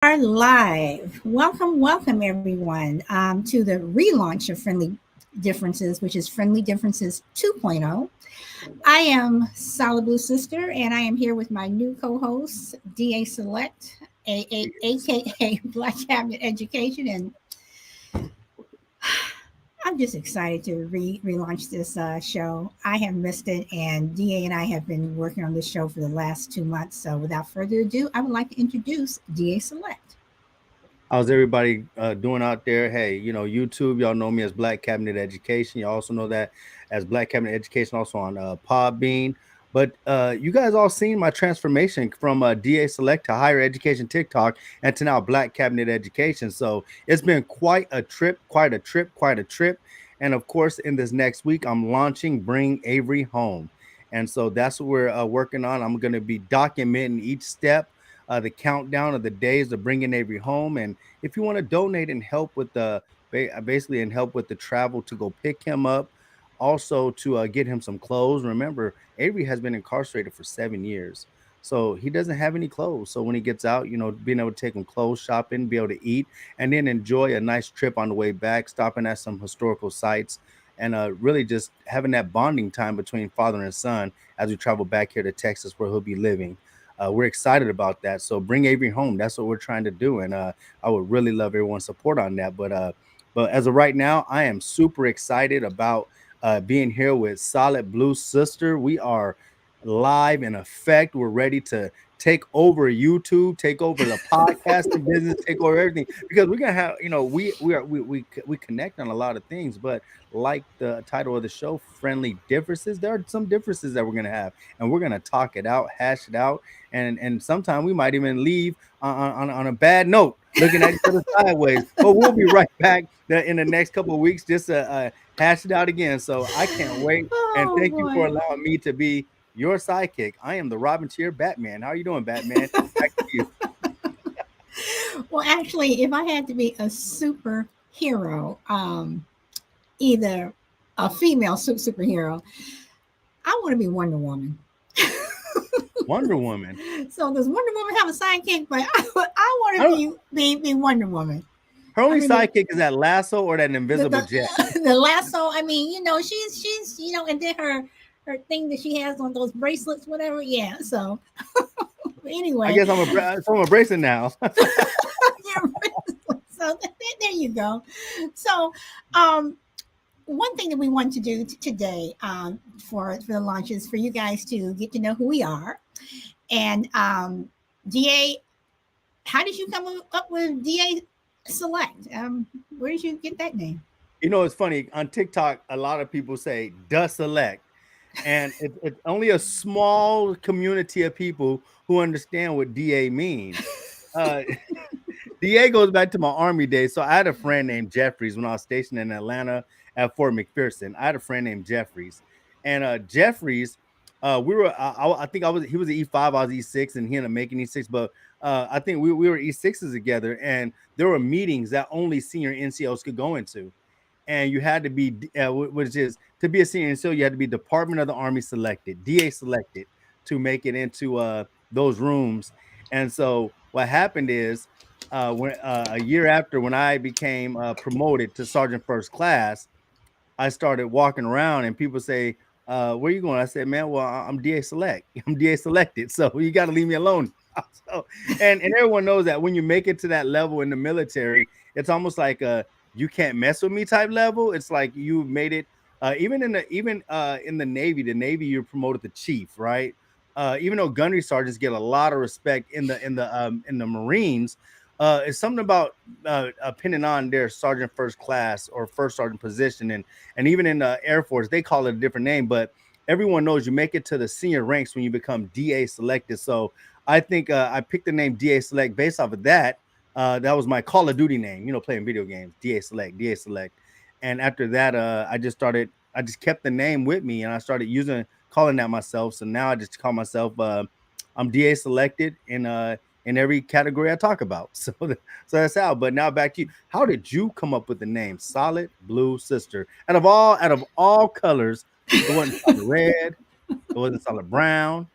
Are live. Welcome, everyone, to the relaunch of Friendly Differences, which is Friendly Differences 2.0. I am Solid Blue Sister, and I am here with my new co-host, DA Select, aka Black Cabinet Education, and I'm just excited to relaunch this show. I have missed it, and DA and I have been working on this show for the last 2 months. So, without further ado, I would like to introduce DA Select. How's everybody doing out there? Hey, YouTube, y'all know me as Black Cabinet Education. You also know that as Black Cabinet Education, also on Podbean. But you guys all seen my transformation from DA Select to Higher Education TikTok and to now Black Cabinet Education. So it's been quite a trip, quite a trip, quite a trip. And of course, in this next week, I'm launching Bring Avery Home. And so that's what we're working on. I'm going to be documenting each step, the countdown of the days of bringing Avery home. And if you want to donate and help with the basically and help with the travel to go pick him up, also to get him some clothes. Remember, Avery has been incarcerated for 7 years. So he doesn't have any clothes. So when he gets out, being able to take him clothes shopping, be able to eat, and then enjoy a nice trip on the way back, stopping at some historical sites, and really just having that bonding time between father and son as we travel back here to Texas, where he'll be living. We're excited about that. So bring Avery home. That's what we're trying to do, and I would really love everyone's support on that. But as of right now, I am super excited about being here with Solid Blue Sister. We are live in effect. We're ready to take over YouTube, take over the podcasting business, take over everything, because we're gonna have, we connect on a lot of things, but like the title of the show, friendly differences, there are some differences that we're gonna have, and we're gonna talk it out, hash it out, and sometime we might even leave on a bad note, looking at each other sideways. But we'll be right back in the next couple of weeks, just to hash it out again. So I can't wait, and Oh thank you for boy. allowing me to be your sidekick. I am the Robin Tier Batman. How are you doing, Batman? Back to you. Well, actually, if I had to be a superhero, either a female superhero, I want to be Wonder Woman. Wonder Woman. So does Wonder Woman have a sidekick? But I want I to don't, be Wonder Woman. her I only mean, sidekick is that lasso or that the invisible jet. the lasso. I mean, she's and then her thing that she has on those bracelets, whatever. Yeah. So I anyway, guess so I'm embracing now. so there you go. So, um, one thing that we want to do today, for the launch is for you guys to get to know who we are. And DA, how did you come up with DA Select? Where did you get that name? It's funny on TikTok. A lot of people say "the select," and it's only a small community of people who understand what DA means. Uh, DA goes back to my army days. So I had a friend named Jeffries when I was stationed in Atlanta at Fort McPherson. I had a friend named Jeffries, and Jeffries, we were. I think I was. He was an E5, I was E6, and he ended up making E6. But I think we were E6s together, and there were meetings that only senior NCOs could go into, and you had to be, which is to be a senior NCO, you had to be Department of the Army selected, DA selected, to make it into those rooms. And so what happened is, when a year after, when I became promoted to sergeant first class, I started walking around and people say, "Where you going?" I said, "Man, well, I'm DA select. I'm DA selected, so you got to leave me alone." So, and everyone knows that when you make it to that level in the military, it's almost like a "you can't mess with me" type level. It's like you made it. Even in the Navy, you're promoted to chief, right? Even though gunnery sergeants get a lot of respect in the Marines, it's something about pinning on their sergeant first class or first sergeant position, and even in the Air Force they call it a different name, but everyone knows you make it to the senior ranks when you become DA selected. So I think I picked the name DA Select based off of that. That was my Call of Duty name, playing video games. DA Select, DA Select. And after that, I just kept the name with me, and I started calling that myself. So now I just call myself, I'm DA Selected in every category I talk about. So that's how. But now back to you. How did you come up with the name Solid Blue Sister? Out of all colors, it wasn't solid red, it wasn't solid brown,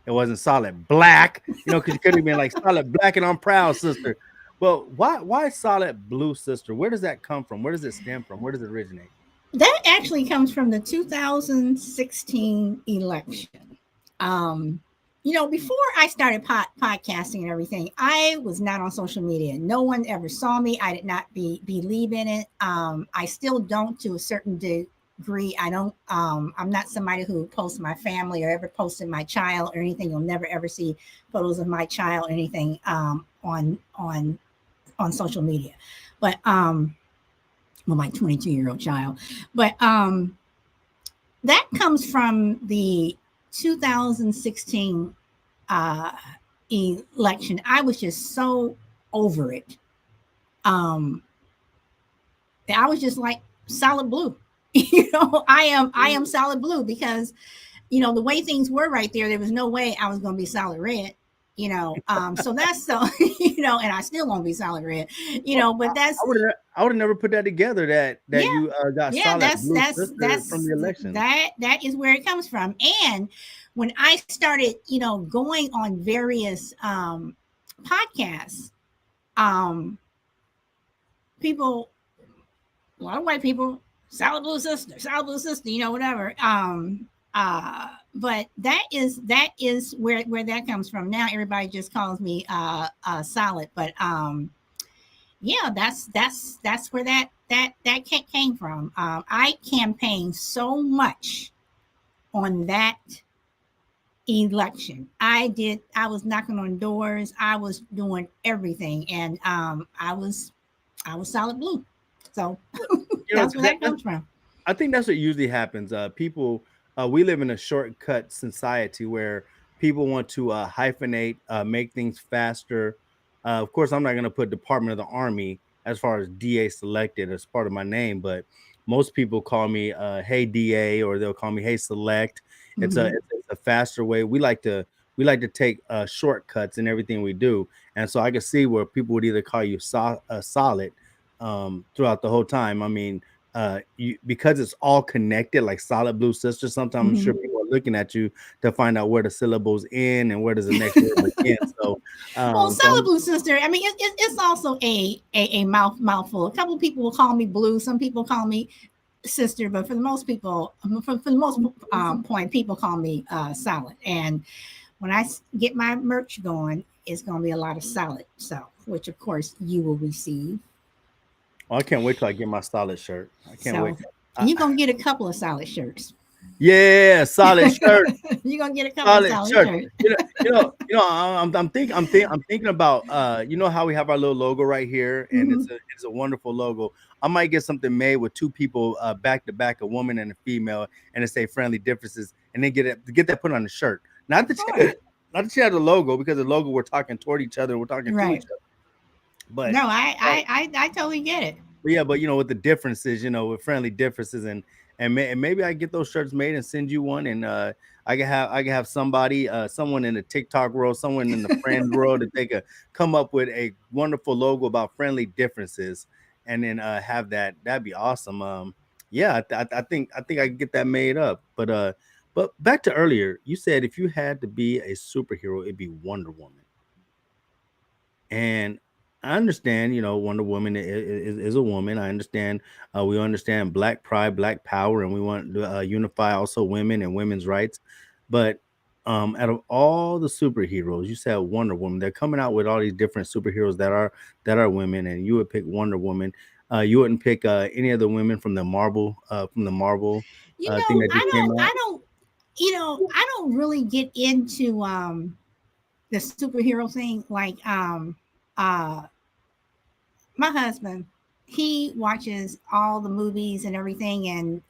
it wasn't solid black. Because you could have been like solid black and I'm proud, sister. Well, why solid blue, sister? Where does that come from? Where does it stem from? Where does it originate? That actually comes from the 2016 election. Um, before I started podcasting and everything, I was not on social media. No one ever saw me. I did not believe in it. I still don't to a certain degree. I don't. I'm not somebody who posts my family or ever posted my child or anything. You'll never ever see photos of my child or anything on social media. But well, my 22-year-old child. But that comes from the 2016 uh, election. I was just so over it. Um, I was just like solid blue. I am solid blue because the way things were right there, there was no way I was going to be solid red. So that's so and I still won't be solid red. Well, But that's I would have never put that together that yeah, you got yeah. solid That's blue that's sister from that's the election. that is where it comes from. And when I started, going on various podcasts, um, people, a lot of white people, solid blue sister, whatever. But that is where that comes from. Now everybody just calls me solid, but yeah, that's where that came from. I campaigned so much on that election. I was knocking on doors. I was doing everything, and I was solid blue. So You know, that's where 'cause that comes from. I think that's what usually happens. People, we live in a shortcut society where people want to hyphenate, make things faster. Of course, I'm not going to put Department of the Army as far as DA selected as part of my name, but most people call me Hey DA, or they'll call me Hey Select. Hmm. It's a faster way. We like to take shortcuts in everything we do, and so I can see where people would either call you solid throughout the whole time. I mean, because it's all connected, like solid blue sister. Sometimes I'm Hmm. sure people are looking at you to find out where the syllables end and where does the next word begin. So, Well, so solid blue sister. I mean, it's also a mouthful. A couple of people will call me blue. Some people call me sister, but for the most people, for the most point, people call me solid. And when I get my merch going, it's going to be a lot of solid stuff, which of course you will receive. I can't wait till I get my solid shirt. I can't wait. So I, you're going to get a couple of solid shirts. yeah, solid shirt. You're going to get a couple of Solid solid shirt. shirts. I'm thinking about how we have our little logo right here, and Hmm. it's a wonderful logo. I might get something made with two people back to back, a woman and a female, and it say friendly differences, and then get that put on the shirt. Not that you Sure. not that you have the logo, because the logo, we're talking toward each other, we're talking to Right. each other. But No, I totally get it. but with the differences, with friendly differences, and maybe I get those shirts made and send you one, and I can have somebody, someone in the TikTok world, someone in the friend world, that they could come up with a wonderful logo about friendly differences, and then have that. That'd be awesome. Yeah, I think I can get that made up. But back to earlier, you said if you had to be a superhero, it'd be Wonder Woman. And I understand, Wonder Woman is a woman. I understand. We understand Black pride, Black power, and we want to unify also women and women's rights. But out of all the superheroes, you said Wonder Woman. They're coming out with all these different superheroes that are women, and you would pick Wonder Woman. You wouldn't pick any of the women from the Marvel thing that just came out. I don't really get into the superhero thing. Like uh my husband, he watches all the movies and everything, and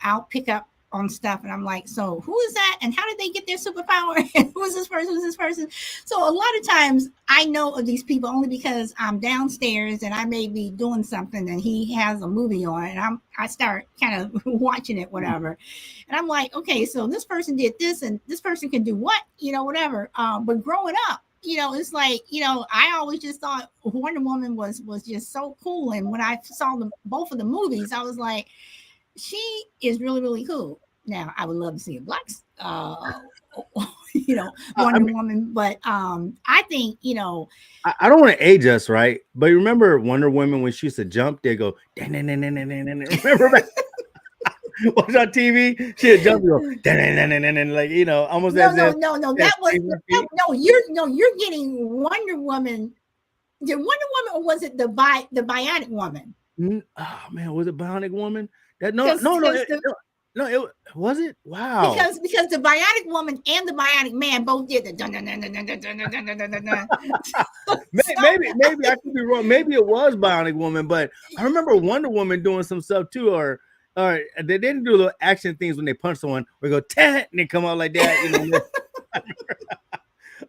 I'll pick up on stuff, and I'm like, so who is that, and how did they get their superpower, and who is this person, who's this person? So a lot of times I know of these people only because I'm downstairs and I may be doing something, and he has a movie on, and I start kind of watching it, whatever, and I'm like, okay, so this person did this, and this person can do what, whatever. But growing up, it's like, I always just thought Wonder Woman was just so cool. And when I saw both of the movies, I was like, she is really, really cool. Now, I would love to see a black Wonder I mean, Woman. But I think I don't want to age us, right? But you remember Wonder Woman when she used to jump? They go, "Dan, dan, dan, dan, dan, dan, dan." Remember back watch on TV? She'd jump and go, "Dan, dan, dan, dan, dan, dan," like almost no, as no, if no, no. she had That was springs in her no, feet. no. You're getting Wonder Woman. The Wonder Woman, or was it the Bionic Woman? Oh man, was it Bionic Woman? That no, Because no, no, because the no, it was it. Wow. because the Bionic Woman and the Bionic Man both did the dun dun dun dun dun dun dun dun dun dun dun dun. So Maybe I could be wrong. Maybe it was Bionic Woman, but I remember Wonder Woman doing some stuff too, or they didn't do little action things when they punch someone. We go tat and they come out like that.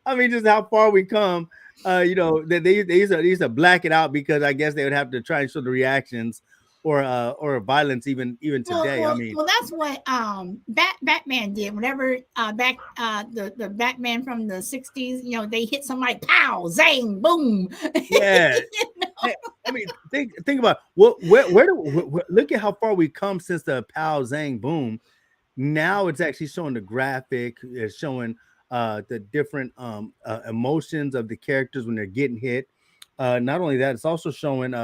I mean, just how far we come. They used to black it out because I guess they would have to try and show the reactions or violence even well, today. I well, mean, well, that's what Batman did. Whenever the Batman from the '60s, they hit somebody, pow, zang, boom. yeah. Hey, I mean, think about what where do look at how far we come since the Pow Zang boom. Now it's actually showing the graphic, it's showing the different emotions of the characters when they're getting hit. Not only that, it's also showing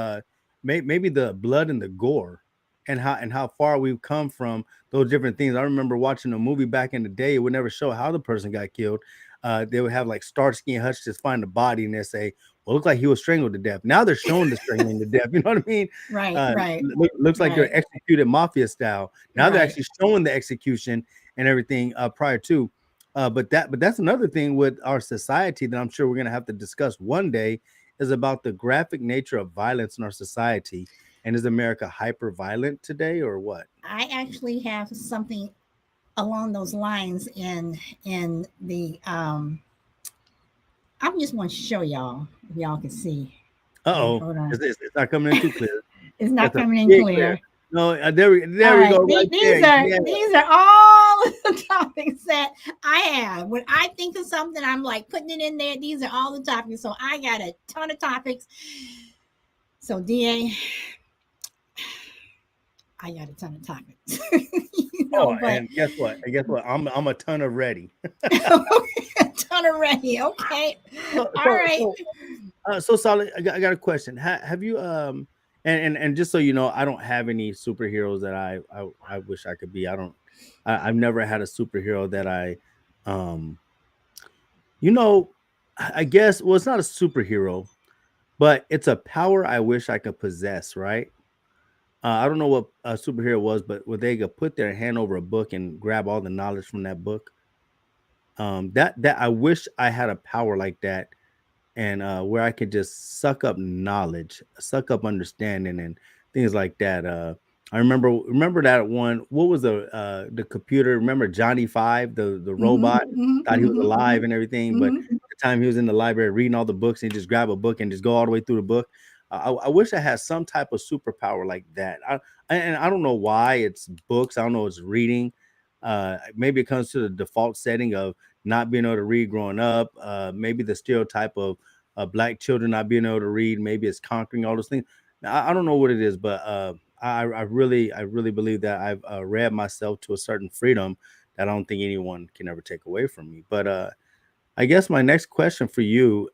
maybe the blood and the gore and how far we've come from those different things. I remember watching a movie back in the day, it would never show how the person got killed. They would have like Starsky and Hutch just find the body and they say, well, look like he was strangled to death. Now they're showing the strangling to death. You know what I mean? Right, right, Looks like they're right, executed mafia style. Now they're right. actually showing the execution and everything prior to. But that's another thing with our society that I'm sure we're gonna have to discuss one day is about the graphic nature of violence in our society. And is America hyper violent today or what? I actually have something along those lines in the I'm just want to show y'all if y'all can see. Uh Okay, oh, hold on. it's not coming in too clear. It's not That's a coming in big clear. clear. No, there All we right, go right there. these are Yeah. these are all the topics that I have. When I think of something, I'm like putting it in there. These are all the topics. So I got a ton of topics. So DA, I got a ton of topics. Oh, But and guess what? And guess what? I'm a ton of ready. a ton already. Okay. So All so right. so so Solid, I got a question. Have you and just so you know, I don't have any superheroes that I wish I could be. I've never had a superhero that um you know I guess well it's not a superhero, but it's a power I wish I could possess, right? I don't know what a superhero was, but where they could put their hand over a book and grab all the knowledge from that book. That I wish I had a power like that, and where I could just suck up knowledge, suck up understanding, and things like that. I remember that one. What was the computer? Remember Johnny Five, the Mm-hmm, robot? mm-hmm, Thought he was mm-hmm, alive and everything, but mm-hmm. the time he was in the library reading all the books, and he just grab a book and just go all the way through the book. I wish I had some type of superpower like that. And I don't know why it's books. I don't know it's reading. Maybe it comes to the default setting of not being able to read growing up. Maybe the stereotype of black children not being able to read. Maybe it's conquering all those things. I don't know what it is, but I really believe that I've read myself to a certain freedom that I don't think anyone can ever take away from me. But I guess my next question for you,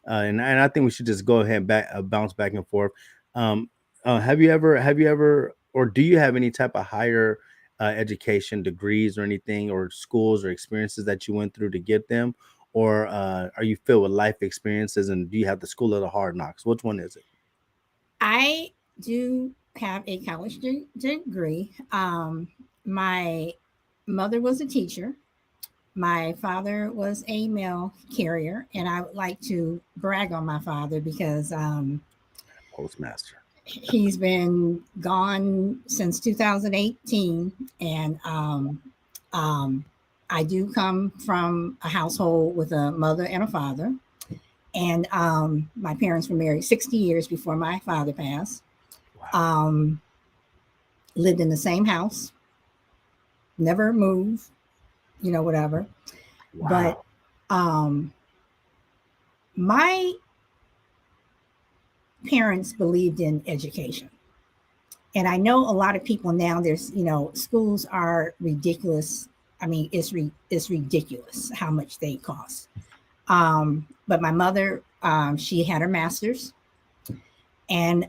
and I think we should just go ahead and bounce back and forth. Um, have you ever, or do you have any type of higher education degrees or anything, or schools or experiences that you went through to get them, or are you filled with life experiences? And do you have the school of the hard knocks? Which one is it? I do have a college degree. My mother was a teacher. My father was a mail carrier, and I would like to brag on my father because Postmaster. he's been gone since 2018, and um, I do come from a household with a mother and a father, and my parents were married 60 years before my father passed. Wow. Um, Lived in the same house, never moved, whatever. But Wow. um, my parents believed in education. And I know a lot of people now, schools are ridiculous. I mean, it's ridiculous how much they cost. But my mother, she had her master's, and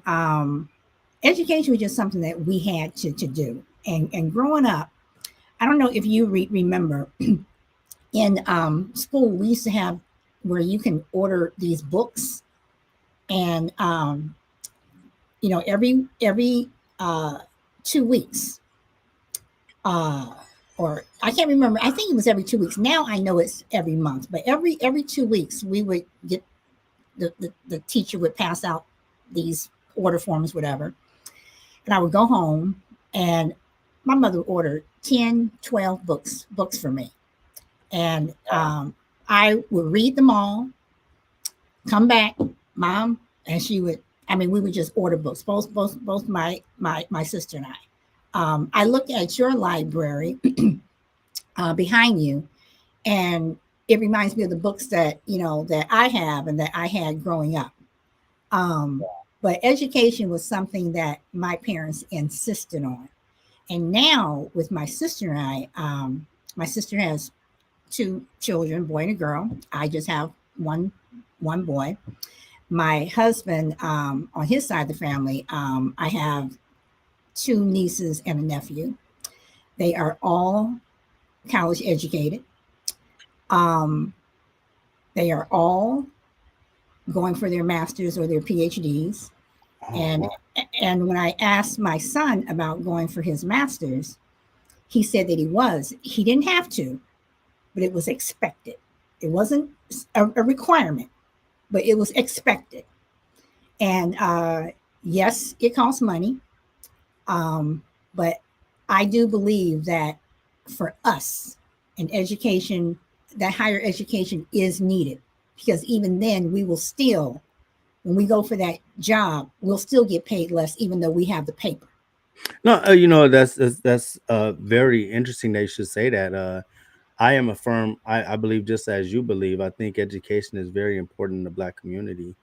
education was just something that we had to do. And growing up, I don't know if you remember in school we used to have where you can order these books, and every uh, 2 weeks, uh, or I can't remember. I think it was every 2 weeks. Now I know it's every month, but every 2 weeks we would get the teacher would pass out these order forms, whatever, and I would go home, and my mother ordered 10, 12 books for me, and I would read them all, come back, mom, and she would. I mean, we would just order books. Both my sister and I. I looked at your library behind you, and it reminds me of the books that that I have and that I had growing up. Um, but education was something that my parents insisted on. And now with my sister and I, my sister has two children, boy and a girl. I just have one boy. My husband, on his side of the family, I have two nieces and a nephew. They are all college educated. Um, they are all going for their masters or their PhDs. Oh, And wow. and when I asked my son about going for his masters, he said that he didn't have to, but it was expected. It wasn't a requirement, but it was expected. And yes, it costs money, um, but I do believe that for us, an education, that higher education is needed, because even then we will still, when we go for that job, we'll still get paid less, even though we have the paper. No, that's very interesting that you should say that. I am a firm. I believe just as you believe. I think education is very important in the Black community.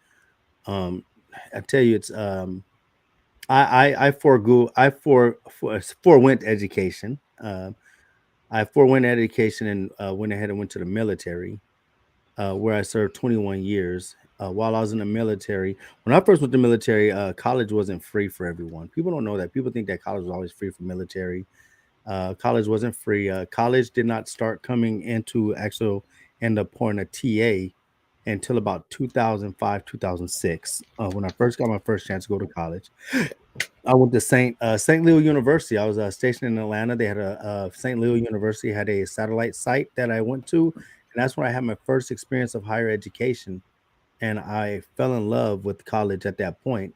Um, I tell you, it's I forego I forewent education. I forewent education and went ahead and went to the military, where I served 21 years. While I was in the military, when I first went to the military, college wasn't free for everyone. People don't know that. People think that college was always free for military. College wasn't free. College did not start coming into actual end up pouring a TA until about 2005, 2006, when I first got my first chance to go to college. I went to St. Leo University. I was stationed in Atlanta. They had St. Leo University had a satellite site that I went to, and that's where I had my first experience of higher education. And I fell in love with college at that point.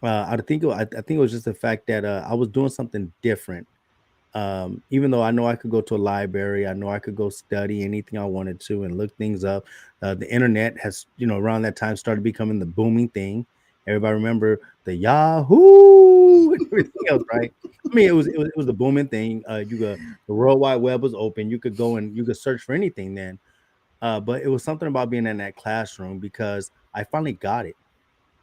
I think it was just the fact that I was doing something different. Even though I know I could go to a library, I know I could go study anything I wanted to and look things up. The internet has, around that time started becoming the booming thing. Everybody remember the Yahoo and everything else, right? I mean, it was the booming thing. The World Wide Web was open. You could go and you could search for anything then. But it was something about being in that classroom because I finally got it.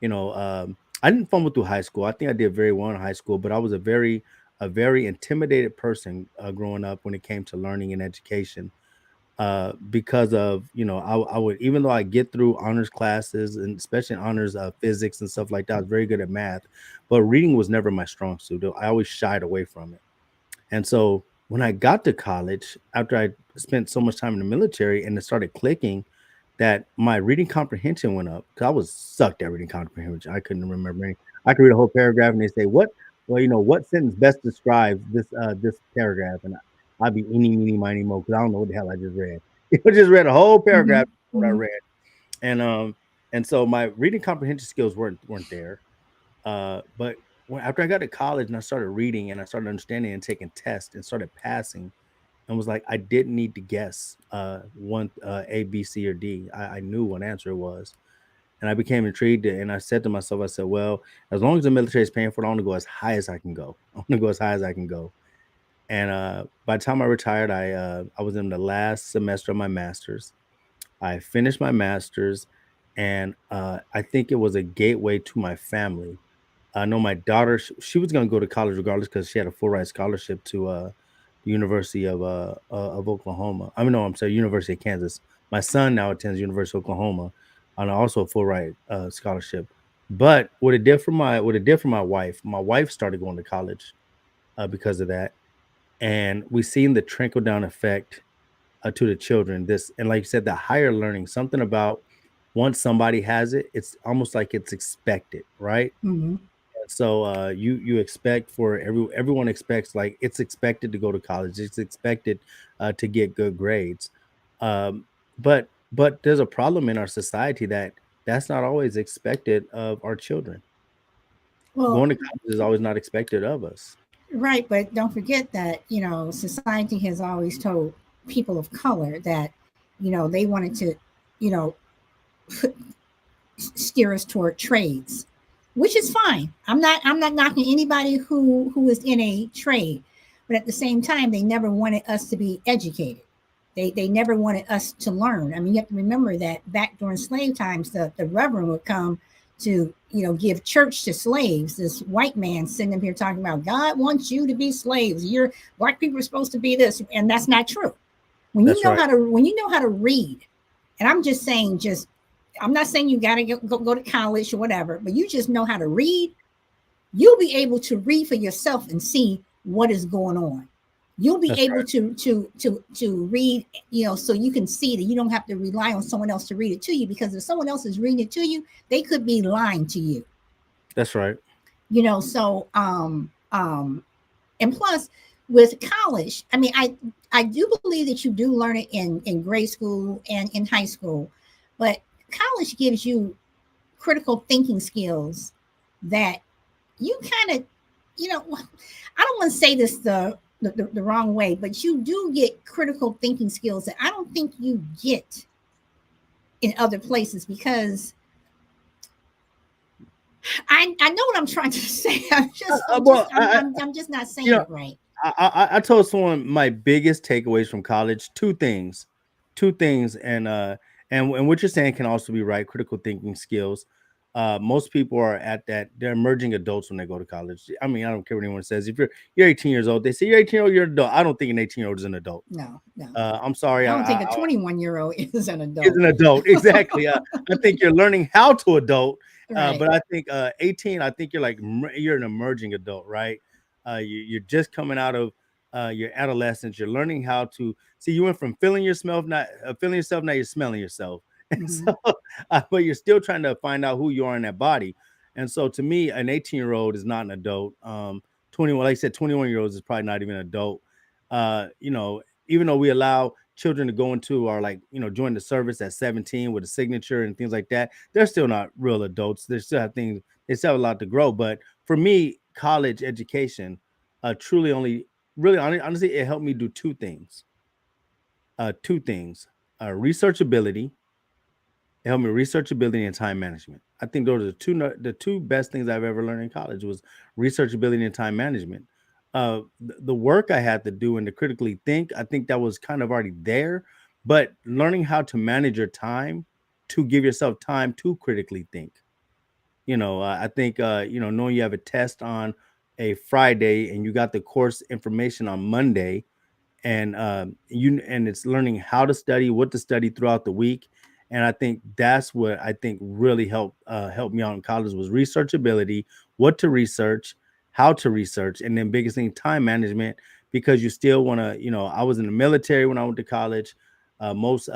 I didn't fumble through high school. I think I did very well in high school, but I was a very intimidated person growing up when it came to learning and education. Because of I would, even though I get through honors classes and especially honors physics and stuff like that, I was very good at math, but reading was never my strong suit. I always shied away from it. And so when I got to college, after I spent so much time in the military and it started clicking that my reading comprehension went up because I was sucked at reading comprehension. I couldn't remember any. I could read a whole paragraph and they say, what? Well, what sentence best describes this paragraph? And I'd be eeny, meeny, miny, mo, because I don't know what the hell I just read. I just read a whole Mm-hmm. paragraph of what I Mm-hmm. read. And so my reading comprehension skills weren't there. But after I got to college and I started reading and I started understanding and taking tests and started passing, and was like, I didn't need to guess one A, B, C, or D. I knew what answer it was, and I became intrigued. And I said to myself, I said, well, as long as the military is paying for it, I want to go as high as I can go. I want to go as high as I can go. And by the time I retired, I was in the last semester of my master's. I finished my master's, and I think it was a gateway to my family. I know my daughter; she was going to go to college regardless because she had a full ride scholarship the University of Oklahoma. I mean, no, I'm sorry, University of Kansas. My son now attends University of Oklahoma on also a full ride scholarship. But what it did for my wife started going to college because of that, and we've seen the trickle down effect to the children. This and like you said, the higher learning, something about once somebody has it, it's almost like it's expected, right? Hmm. So you expect for everyone expects like it's expected to go to college. It's expected to get good grades. Um, but there's a problem in our society that that's not always expected of our children. Well, Going to college is always not expected of us. right, but don't forget that, society has always told people of color that, they wanted to, you know, steer us toward trades, which is fine. I'm not knocking anybody who is in a trade, but at the same time, they never wanted us to be educated. They never wanted us to learn. I mean, you have to remember that back during slave times, the reverend would come to give church to slaves. This white man sitting up here talking about God wants you to be slaves. You're black people are supposed to be this, and that's not true. That's right. When you know how to read, and I'm just saying, just I'm not saying you got to go to college or whatever, but you just know how to read. You'll be able to read for yourself and see what is going on. You'll be That's able right. to read, so you can see that you don't have to rely on someone else to read it to you, because if someone else is reading it to you, they could be lying to you. That's right. So and plus, with college, I mean, I do believe that you do learn it in grade school and in high school, but college gives you critical thinking skills that you kind of, I don't want to say this the wrong way, but you do get critical thinking skills that I don't think you get in other places, because I know what I'm trying to say. Well, I'm just not you saying know, it right. I told someone my biggest takeaways from college, two things, and what you're saying can also be right. Critical thinking skills. Most people are at that. They're emerging adults when they go to college. I mean, I don't care what anyone says. If you're 18 years old, they say you're 18 year old, you're an adult. I don't think an 18-year-old is an adult. No, no. I'm sorry. I don't think a 21-year-old is an Is adult. an adult. Exactly. I think you're learning how to adult. Right. But I think 18, I think you're like you're an emerging adult, right? You're just coming out of your adolescence. You're learning how to see. You went from feeling yourself, now you're smelling yourself. And Hmm. so, but you're still trying to find out who you are in that body. And so, to me, an 18-year-old is not an adult. 21, like I said, 21-year-olds is probably not even an adult. Even though we allow children to go into or like join the service at 17 with a signature and things like that, they're still not real adults. They still have things, they still have a lot to grow. But for me, college education truly only really honestly, it helped me do two things: researchability. It helped me researchability and time management. I think those are the two best things I've ever learned in college was researchability and time management. The work I had to do and to critically think, I think that was kind of already there, but learning how to manage your time to give yourself time to critically think. I think knowing you have a test on a Friday and you got the course information on Monday, and it's learning how to study, what to study throughout the week. And I think that's what I think really helped me out in college was researchability, what to research, how to research, and then biggest thing, time management, because you still want to. I was in the military when I went to college. Most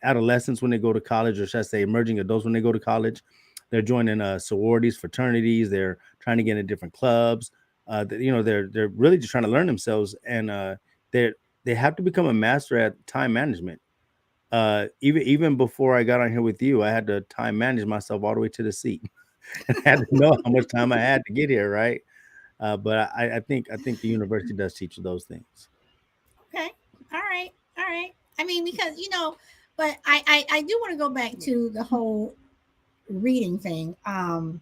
adolescents when they go to college, or should I say emerging adults when they go to college, they're joining sororities, fraternities, they're trying to get into different clubs. They're really just trying to learn themselves, and they have to become a master at time management. Even before I got on here with you, I had to time manage myself all the way to the seat, and I had to know how much time I had to get here, right? But I think the university does teach you those things. Okay. All right. All right. I mean, because but I do want to go back to the whole reading thing. Hmm.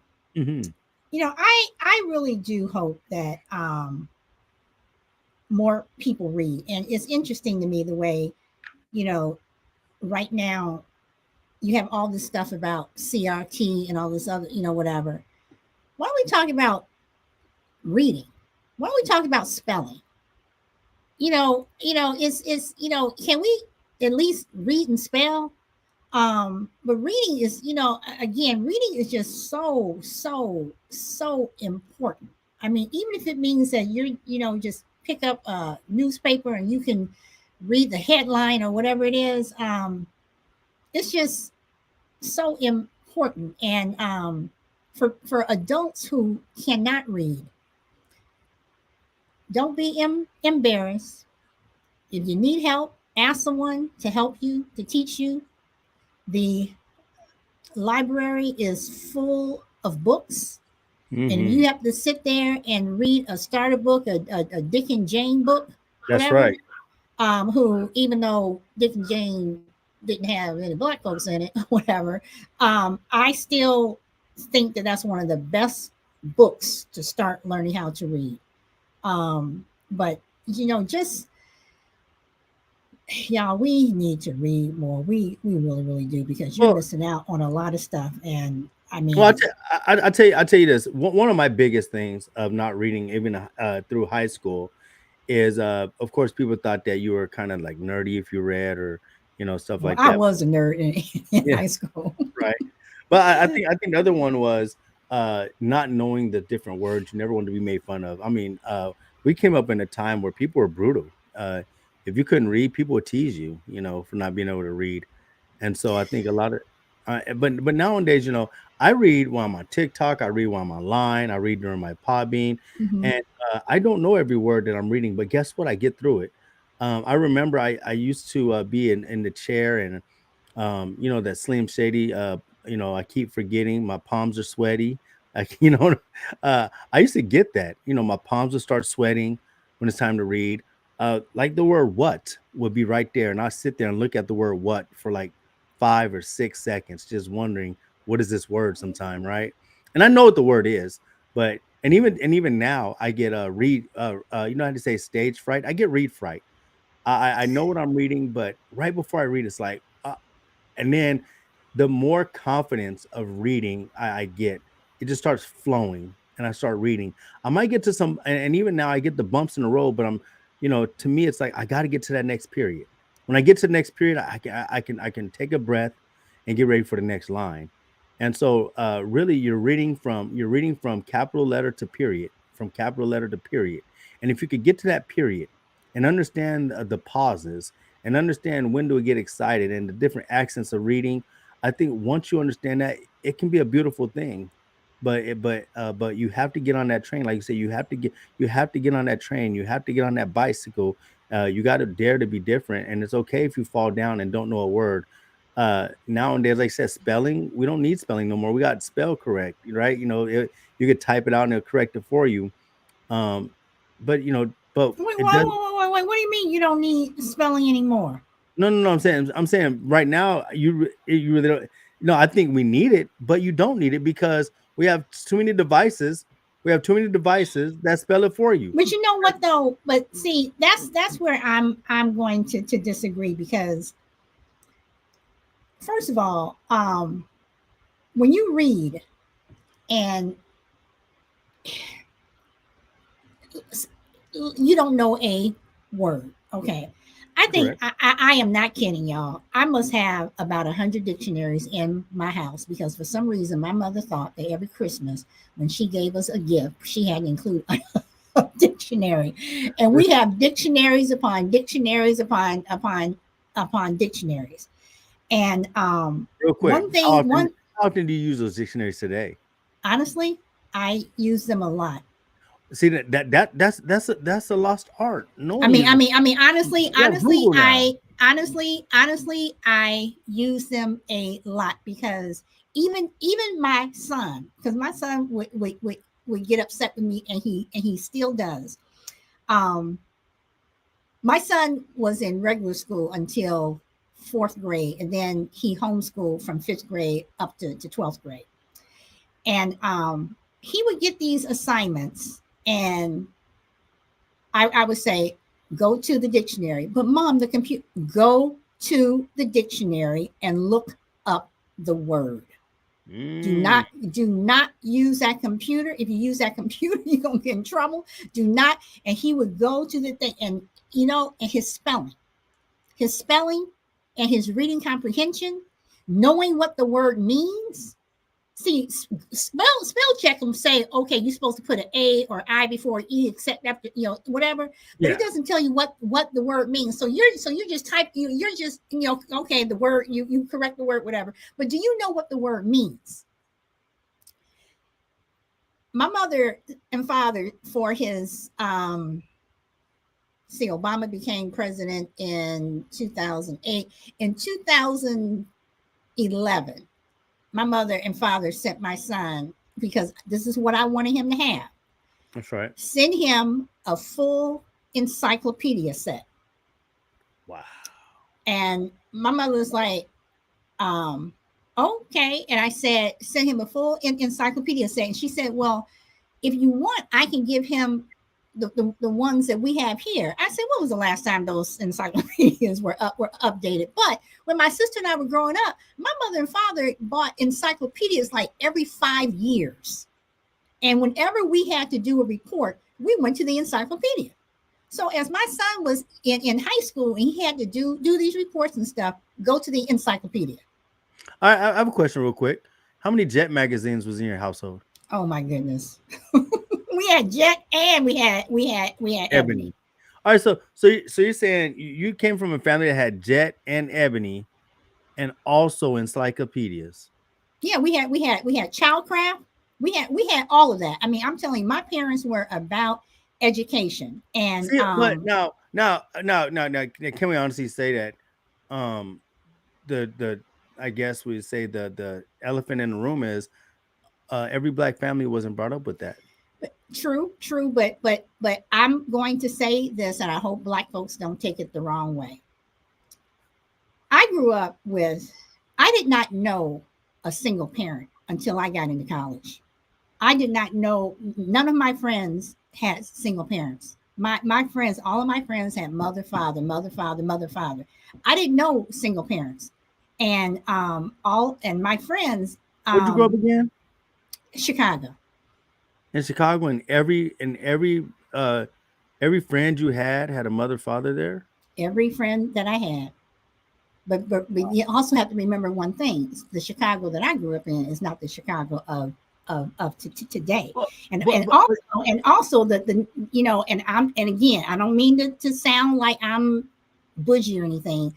I really do hope that more people read, and it's interesting to me the way you know right now you have all this stuff about CRT and all this other whatever. Why don't we talk about reading? Why don't we talk about spelling? can we at least read and spell? But reading is, again, reading is just so important. I mean, even if it means that just pick up a newspaper and you can read the headline or whatever it is. It's just so important. And for adults who cannot read, don't be embarrassed. If you need help, ask someone to help you, to teach you. The library is full of books. And if Mm-hmm. you have to sit there and read a starter book, a Dick and Jane book, That's whatever, right. who, even though Dick and Jane didn't have any black folks in it, whatever, I still think that that's one of the best books to start learning how to read. But, just, yeah, we need to read more. We really, really do, because you're Well, missing out on a lot of stuff. And I well, mean, I tell you this. One of my biggest things of not reading, even through high school, is of course people thought that you were kind of like nerdy if you read, or stuff well, like I that. was a nerd in Yeah, high school. right. But I think the other one was not knowing the different words. You never wanted to be made fun of. I mean, we came up in a time where people were brutal. If you couldn't read, people would tease you, for not being able to read. And so I think a lot of, but nowadays, I read while I'm on TikTok, I read while I'm online, I read during my Podbean, Hmm. and I don't know every word that I'm reading, but guess what? I get through it. I remember I used to be in the chair, and that Slim Shady, I keep forgetting, my palms are sweaty. Like, I used to get that. My palms would start sweating when it's time to read. Like the word what would be right there, and I sit there and look at the word what for like 5 or 6 seconds, just wondering what is this word sometime, right? And I know what the word is, but and even now I get a read how to say stage fright. I get read fright. I know what I'm reading, but right before I read, it's like and then the more confidence of reading I get, it just starts flowing, and I start reading. I might get to some, and even now I get the bumps in the road, but to me, it's like I got to get to that next period. When I get to the next period, I can take a breath and get ready for the next line. And so, really, you're reading from capital letter to period, from capital letter to period. And if you could get to that period and understand the pauses, and understand when to get excited and the different accents of reading. I think once you understand that, it can be a beautiful thing. But you have to get on that train, like you said. You have to get on that train. You have to get on that bicycle. You got to dare to be different, and it's okay if you fall down and don't know a word. Nowadays, like I said, spelling, we don't need spelling no more. We got spell correct, right? You could type it out and it'll correct it for you. Um, but Wait, it does. what do you mean you don't need spelling anymore? No, no, no. I'm saying right now you really don't. No, I think we need it, but you don't need it because we have too many devices. We have too many devices that spell it for you. But you know what though? But see, that's where I'm going to disagree, because first of all, when you read and you don't know a word, okay. I think Correct. I am not kidding, y'all. I must have about 100 dictionaries in my house, because for some reason my mother thought that every Christmas when she gave us a gift, she had to include a dictionary, and we have dictionaries upon dictionaries upon dictionaries. And Real quick, one thing, one how often do you use those dictionaries today? honestly, I use them a lot. See that's a lost art. No one uses. Honestly, We have Google now. I use them a lot, because even my son, because my son would get upset with me, and he still does. Um, my son was in regular school until fourth grade, and then he homeschooled from fifth grade up to 12th grade. And he would get these assignments, and I would say, go to the dictionary. But mom, the computer, go to the dictionary and look up the word. Do Mm, not do not use that computer. If you use that computer, you're gonna get in trouble. Do not. And he would go to the thing, and and his spelling and his reading comprehension, knowing what the word means. See, spell check them, say, okay, you're supposed to put an A or I before E, except after, whatever, but it Yeah. doesn't tell you what the word means. So you're just type you're just, okay, the word, you correct the word, whatever. But do you know what the word means? My mother and father, for his see, Obama became president in 2008. In 2011, my mother and father sent my son, because this is what I wanted him to have. That's right. Send him a full encyclopedia set. Wow. And my mother was like, um, okay. And I said, send him a full encyclopedia set. And she said, well, if you want, I can give him the ones that we have here. I said, when was the last time those encyclopedias were updated? But when my sister and I were growing up, my mother and father bought encyclopedias like every 5 years. And whenever we had to do a report, we went to the encyclopedia. So as my son was in high school and he had to do these reports and stuff, go to the encyclopedia. I have a question real quick. How many Jet magazines was in your household? Oh my goodness. We had Jet, and we had Ebony. Ebony. All right, so you're saying you came from a family that had Jet and Ebony, and also encyclopedias. Yeah, we had childcraft. We had all of that. I mean, I'm telling you, my parents were about education. And See, but now, can we honestly say that um the I guess we'd say the elephant in the room is every black family wasn't brought up with that. true, but I'm going to say this, and I hope black folks don't take it the wrong way. I grew up with, I did not know a single parent until I got into college. I did not know, none of my friends had single parents. My friends, all of my friends had mother, father, mother, father, mother, father. I didn't know single parents. And all and my friends, Where'd you grow up um, again? Chicago. In Chicago, and every friend you had a mother father there. Every friend that I had. But you also have to remember one thing: the Chicago that I grew up in is not the Chicago of today. Well, and but, and but, but also and also the and again, I don't mean to sound like I'm bougie or anything,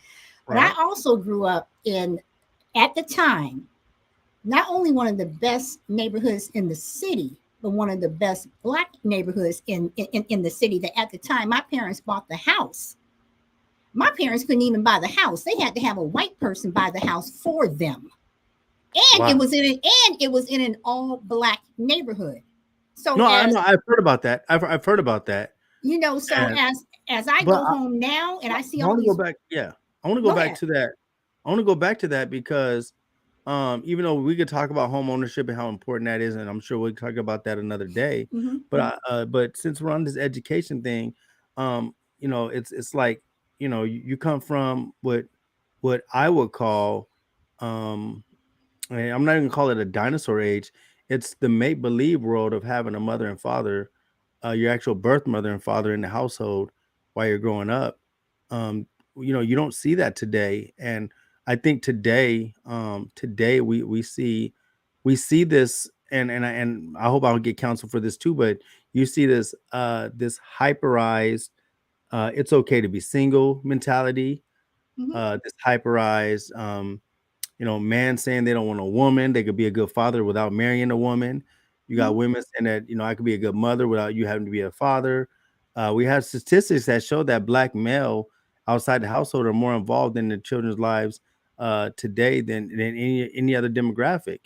but I right. also grew up in, at the time, not only one of the best neighborhoods in the city, but one of the best black neighborhoods in the city. That at the time my parents bought the house. My parents couldn't even buy the house. They had to have a white person buy the house for them. And it Wow. was in an and it was in an all black neighborhood. So No, I as know. I've heard about that. I've heard about that. so And as I but go home now and I see I all want to go these. back. Yeah, I want to go Go back ahead. to that. I want to go back to that because even though we could talk about home ownership and how important that is, and I'm sure we'll talk about that another day. But Mm-hmm. but since we're on this education thing, it's like you come from what I would call um and I'm not even gonna call it a dinosaur age. It's the make believe world of having a mother and father, your actual birth mother and father in the household while you're growing up. Um, you don't see that today, and I think today we see this, and I hope I'll get counsel for this too. But you see this hyperized, it's okay to be single mentality, Mm-hmm. this hyperized. Man saying they don't want a woman. They could be a good father without marrying a woman. You got Mm-hmm. women saying that, I could be a good mother without you having to be a father. We have statistics that show that black male outside the household are more involved in the children's lives today than any other demographic.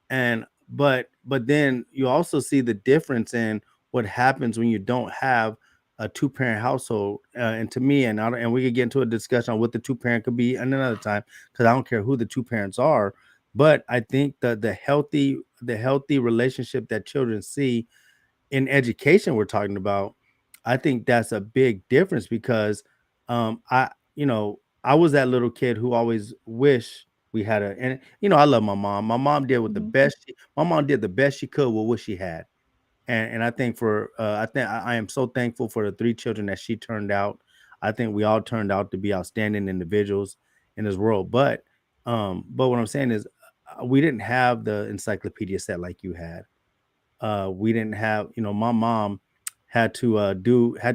And but then you also see the difference in what happens when you don't have a two-parent household. And to me, and we could get into a discussion on what the two-parent could be another time, because I don't care who the two parents are. But I think that the healthy relationship that children see in education we're talking about, I think that's a big difference because I was that little kid who always wished we had and I love my mom. Mm-hmm. My mom did the best she could with what she had. And I think I am so thankful for the three children that she turned out. I think we all turned out to be outstanding individuals in this world. But what I'm saying is, we didn't have the encyclopedia set like you had. We didn't have, my mom had to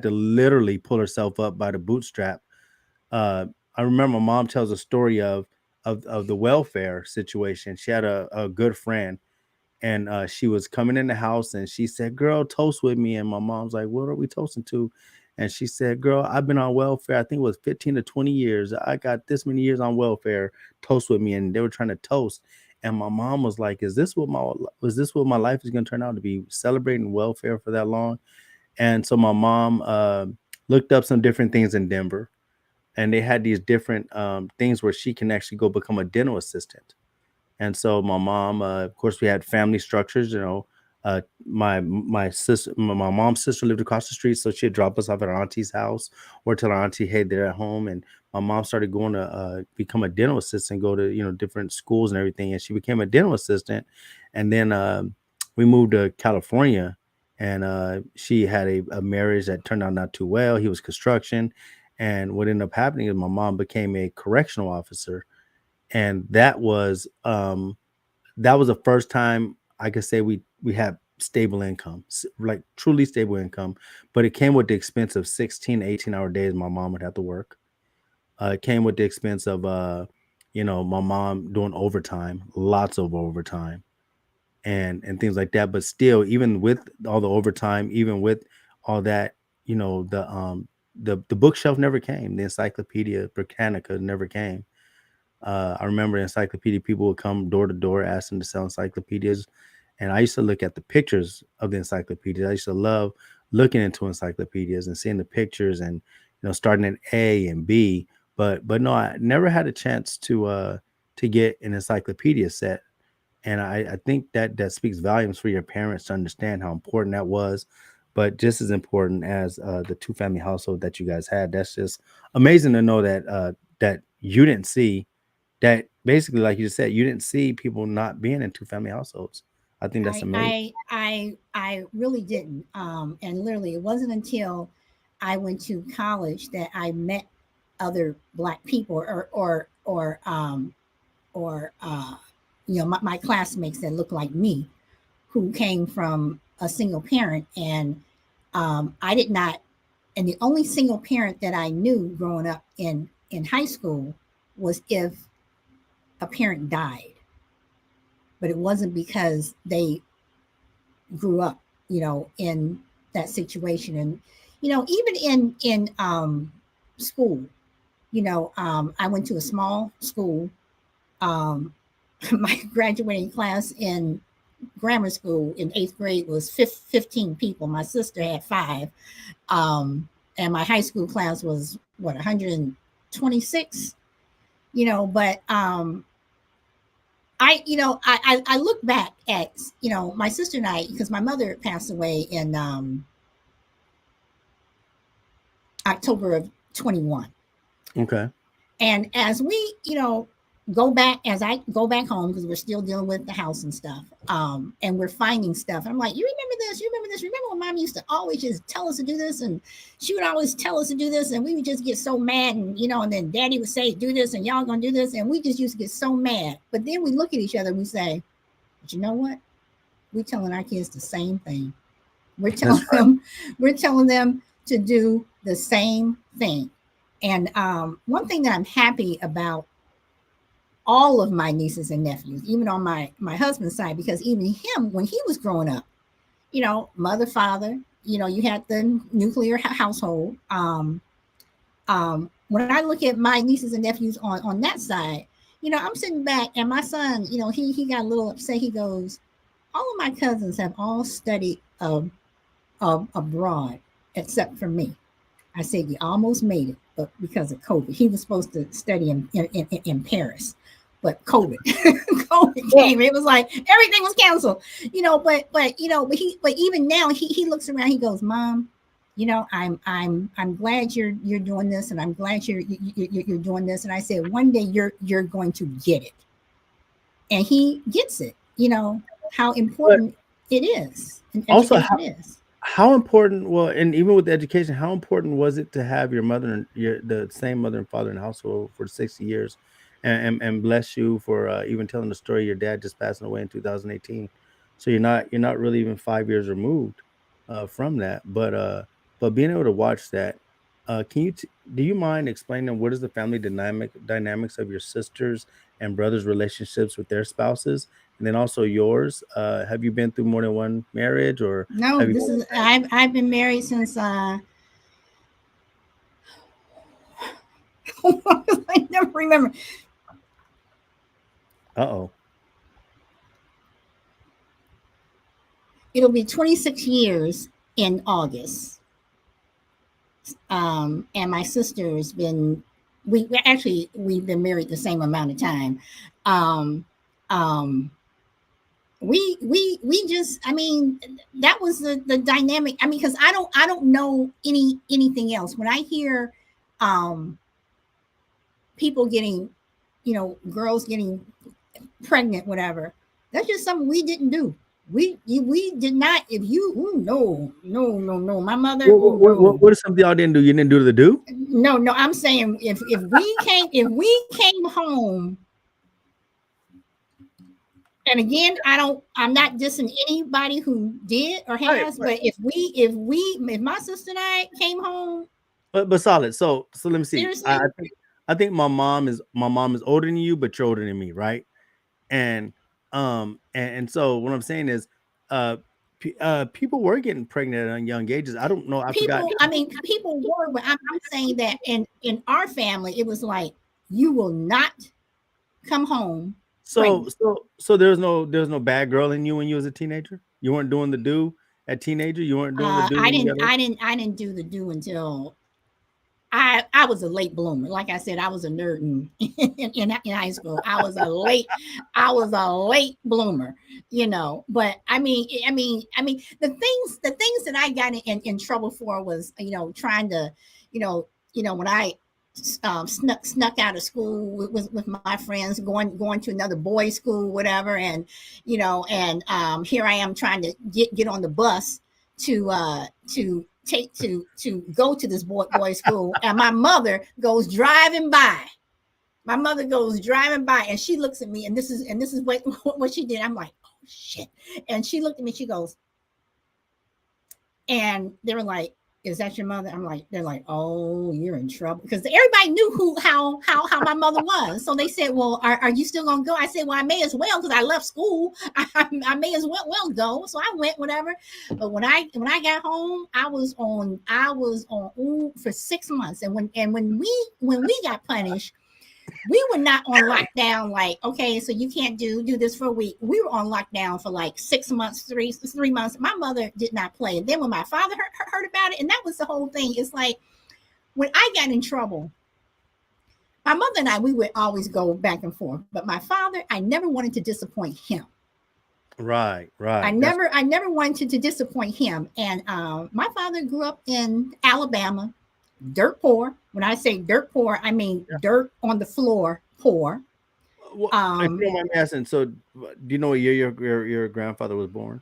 literally pull herself up by the bootstrap. uh, I remember my mom tells a story of the welfare situation. She had a good friend, and she was coming in the house, and she said, "Girl, toast with me." And my mom's like, "What are we toasting to?" And she said, "Girl, I've been on welfare. I think it was 15 to 20 years. I got this many years on welfare. Toast with me." And they were trying to toast. And my mom was like, is this what my life is going to turn out to be, celebrating welfare for that long?" And so my mom looked up some different things in Denver, and they had these different things where she can actually go become a dental assistant. And so my mom, of course, we had family structures. My mom's sister lived across the street, so she'd drop us off at our auntie's house or tell our auntie, "Hey, they're at home." And my mom started going to become a dental assistant, go to different schools and everything. And she became a dental assistant, and then we moved to California, and she had a marriage that turned out not too well. He was construction, and what ended up happening is my mom became a correctional officer, and that was the first time I could say we had stable income, like truly stable income. But it came with the expense of 16 to 18-hour days my mom would have to work. It came with the expense of my mom doing overtime, lots of overtime, and things like that. But still, even with all the overtime, even with all that, the bookshelf never came. The Encyclopedia Britannica never came. I remember encyclopedia people would come door to door asking to sell encyclopedias. And I used to look at the pictures of the encyclopedias. I used to love looking into encyclopedias and seeing the pictures, and starting at A and B. But no, I never had a chance to get an encyclopedia set. And I think that speaks volumes for your parents to understand how important that was. But just as important as the two family household that you guys had, that's just amazing to know that you didn't see that. Basically, like you just said, you didn't see people not being in two family households. I think that's I amazing. I I really didn't. And literally, it wasn't until I went to college that I met other black people, or my classmates that looked like me, who came from a single parent. And I did not. And the only single parent that I knew growing up in high school was if a parent died, but it wasn't because they grew up, in that situation. And even in school, I went to a small school. Um, my graduating class in grammar school in eighth grade was 15 people. My sister had five. And my high school class was what, 126. But I look back at my sister and I, because my mother passed away in October of 21. Okay. And as we, as I go back home, because we're still dealing with the house and stuff, and we're finding stuff. I'm like, you remember this? You remember this? Remember when mom used to always just tell us to do this? And she would always tell us to do this, and we would just get so mad. And, and then daddy would say, do this, and y'all gonna do this. And we just used to get so mad. But then we look at each other and we say, but you know what? We're telling our kids the same thing. We're That's telling them, we're telling them to do the same thing. And one thing that I'm happy about all of my nieces and nephews, even on my husband's side, because even him, when he was growing up, mother, father, you had the nuclear household. When I look at my nieces and nephews on that side, I'm sitting back, and my son, he got a little upset. He goes, all of my cousins have all studied abroad except for me. I said, you almost made it, but because of COVID, he was supposed to study in Paris, but COVID, COVID well, came. It was like everything was canceled, but even now he looks around. He goes, Mom, I'm glad you're doing this, and I'm glad you're doing this. And I said, one day you're going to get it, and he gets it. How but important it is, and also education is. How important, well, and even with education, how important was it to have your mother and the same mother and father in the household for 60 years, and bless you for even telling the story, your dad just passing away in 2018. So you're not really even 5 years removed from that, but being able to watch that, do you mind explaining what is the family dynamics of your sisters and brothers relationships with their spouses, and then also yours? Have you been through more than one marriage, or No, have you this been is I've been married since I never remember. Uh-oh. It'll be 26 years in August. And my sister has been we've been married the same amount of time. Um, um, we just I mean that was the dynamic. I mean, because I don't know anything else. When I hear um people getting, girls getting pregnant, whatever, that's just something we didn't do. We did not. If you, ooh, no, my mother, oh no. What is something y'all didn't do? You didn't do the do? No, I'm saying if we came home, and again, I'm not dissing anybody who did or Right, has, right. but if my sister and I came home, But solid. So let me see. I seriously, think I think my mom is older than you, but you're older than me, right? And and so what I'm saying is, uh, people were getting pregnant at young ages. I don't know. I forgot. people were, but I'm saying that in our family, it was like you will not come home So pregnant. so so there's no bad girl in you when you was a teenager. You weren't doing the do at teenager. You weren't doing the do I when you didn't got older. I didn't I didn't do the do until I was a late bloomer. Like I said, I was a nerd in high school. I was a late bloomer, But the things that I got in trouble for was, trying to, when I snuck out of school with my friends, going to another boys' school, whatever, and here I am trying to get on the bus to go to this boys' school, and my mother goes driving by. My mother goes driving by, and she looks at me, and this is what she did. I'm like, oh shit, and she looked at me. She goes, and they were like, "Is that your mother?" They're like, "Oh, you're in trouble," because everybody knew how my mother was. So they said, "Well, are you still gonna go?" I said, "Well, I may as well because I left school. I may as well go." So I went, whatever. But when I got home, I was on for 6 months, and when we got punished, we were not on lockdown like, okay, so you can't do this for a week. We were on lockdown for like 6 months, 3 months. My mother did not play. And then when my father heard about it, and that was the whole thing. It's like when I got in trouble, my mother and I, we would always go back and forth. But my father, I never wanted to disappoint him. Right, I right. That's never I never wanted to disappoint him. And my father grew up in Alabama, dirt poor. When I say dirt poor, I mean yeah. dirt on the floor poor. Well, if you Um, don't mind me asking, so do you know what year your grandfather was born?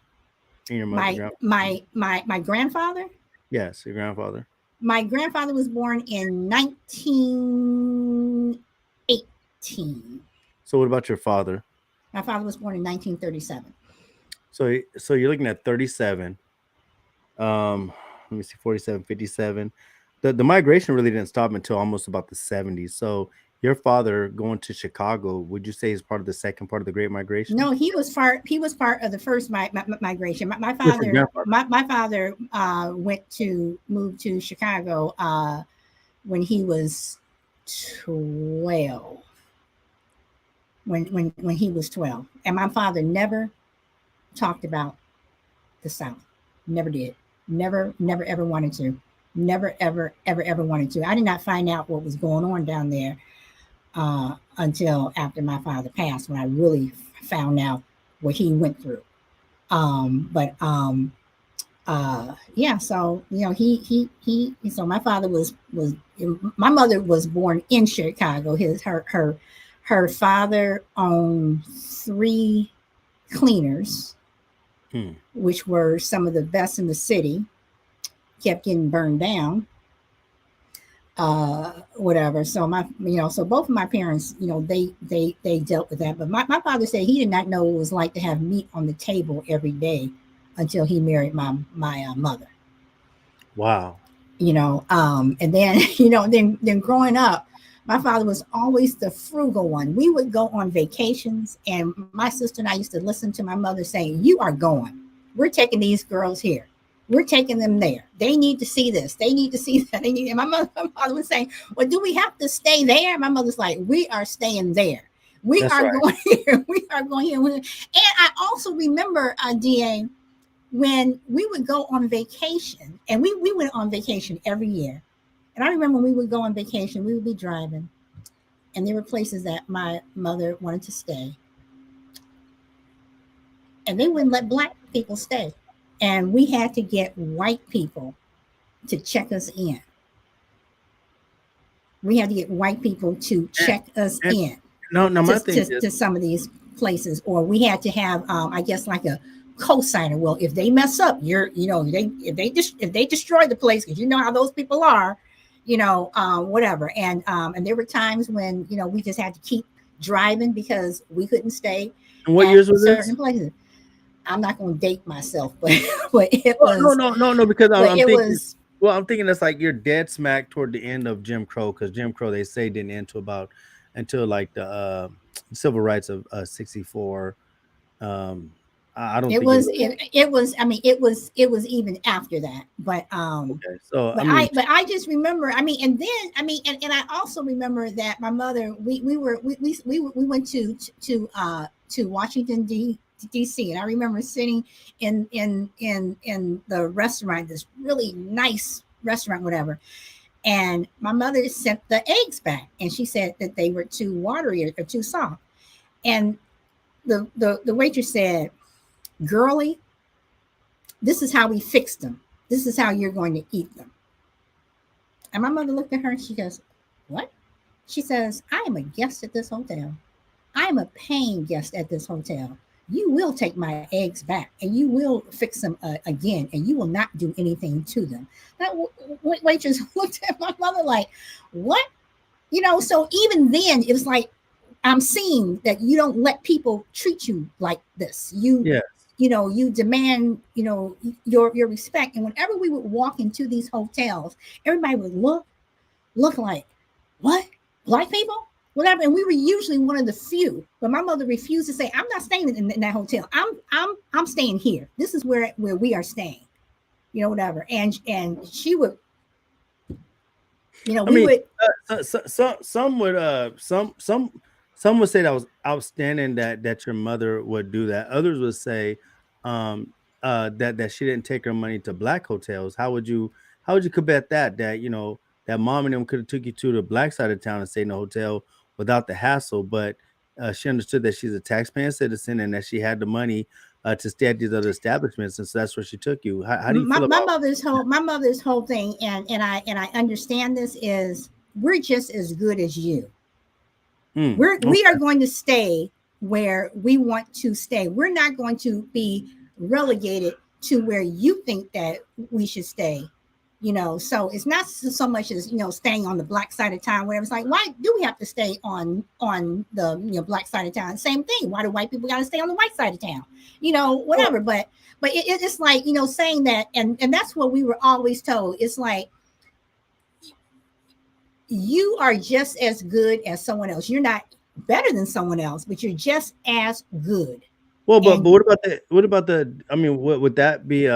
And your mother, my my grandfather yes, your grandfather. my grandfather was born in 1918. So what about your father? My father was born in 1937. So you're looking at 37. Um, let me see, 47, 57. The migration really didn't stop until almost about the 70s. So your father going to Chicago, would you say is part of the second part of the Great Migration? No, he was part of the first migration. My Where's your father grandfather? my father went to move to Chicago when he was 12. When he was 12, and my father never talked about the South. Never did. Never ever wanted to. Never ever wanted to. I did not find out what was going on down there until after my father passed, when I really found out what he went through. But yeah, so so my father was my mother was born in Chicago. Her father owned three cleaners, Hmm. which were some of the best in the city, kept getting burned down, whatever. So so both of my parents, they dealt with that. But my father said he did not know what it was like to have meat on the table every day until he married my mother. Wow. And then then growing up, my father was always the frugal one. We would go on vacations, and my sister and I used to listen to my mother saying, "You are going. We're taking these girls here. We're taking them there. They need to see this. They need to see that." And my father was saying, "Well, do we have to stay there?" My mother's like, "We are staying there. We That's are right. going here. We are going here." And I also remember, Da, when we would go on vacation, and we went on vacation every year. And I remember when we would go on vacation, we would be driving, and there were places that my mother wanted to stay, and they wouldn't let black people stay. And we had to get white people to check us in. We had to get white people to And, check us and in no, no, to, my thing to, is, to some of these places, or we had to have, I guess, like a co-signer. Well, if they mess up, if they destroy the place, because you know how those people are, whatever. And there were times when we just had to keep driving because we couldn't stay and what at years was certain this? places. I'm not going to date myself, but but it Oh, no, was, no, no, no, because but I'm it thinking, was. well, I'm thinking that's like you're dead smack toward the end of Jim Crow, because Jim Crow, they say, didn't end until like the civil rights of 64. Um, I don't It think it was really. it was I mean it was even after that, but Okay, so I but mean, I just remember, and then and I also remember that my mother, we went to Washington DC, and I remember sitting in the restaurant, this really nice restaurant, whatever. And my mother sent the eggs back, and she said that they were too watery or too soft. And the waitress said, "Girlie, this is how we fixed them. This is how you're going to eat them." And my mother looked at her and she goes, "What?" She says, "I am a guest at this hotel. I am a paying guest at this hotel. You will take my eggs back, and you will fix them again, and you will not do anything to them." That waitress looked at my mother like, "What?" So even then, it was like, I'm seeing that you don't let people treat you like this. yeah. You demand, your respect. And whenever we would walk into these hotels, everybody would look like, "What? Black people?" Whatever. And we were usually one of the few. But my mother refused to say, "I'm not staying in that hotel. I'm staying here. This is where we are staying." Whatever. And she would, I we mean, would. some would say that was outstanding that your mother would do that. Others would say um, that she didn't take her money to black hotels. How would you combat that mom and them could have took you to the black side of town and stayed in a hotel without the hassle, but she understood that she's a taxpaying citizen and that she had the money to stay at these other establishments, and so that's where she took you. How do you my, feel my about? mother's whole my mother's whole thing, and I understand this, is we're just as good as you. We are Okay. going to stay where we want to stay. We're not going to be relegated to where you think that we should stay. So it's not so much as staying on the black side of town, where it's like, why do we have to stay on the black side of town? Same thing. Why do white people got to stay on the white side of town? Well, Whatever. But it's like, saying that, and that's what we were always told. It's like, you are just as good as someone else. You're not better than someone else, but you're just as good. Well, but And what about the I mean, would that be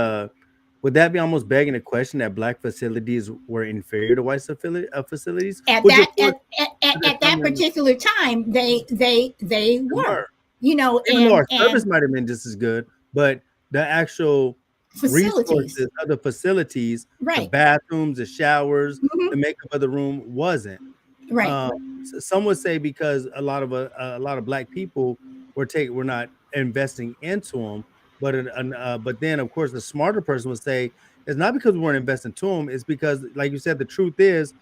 almost begging the question that black facilities were inferior to white facilities? at Which of that course at that at time that particular time, they they were, were. Even though our and service might have been just as good, but the actual facilities, resources of the facilities, the right? bathrooms, the showers, the Hmm. makeup of the room wasn't. Right. Um, some would say because a lot of black people were not investing into them, but then of course the smarter person would say it's not because we weren't investing to them. It's because, like you said, the truth is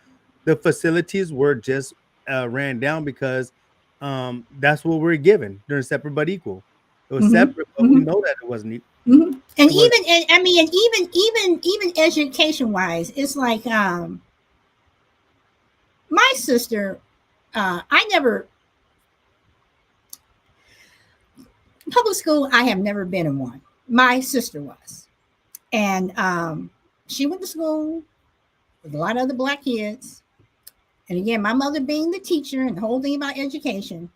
the facilities were just ran down because that's what we're given. They're separate but equal. It was Hmm. separate, but we Hmm. know that it wasn't. Mhm. And It was even and I mean, and even education wise, it's like my sister. I never public school. I have never been in one. My sister was, and she went to school with a lot of other black kids. And again, my mother being the teacher and the whole thing about education,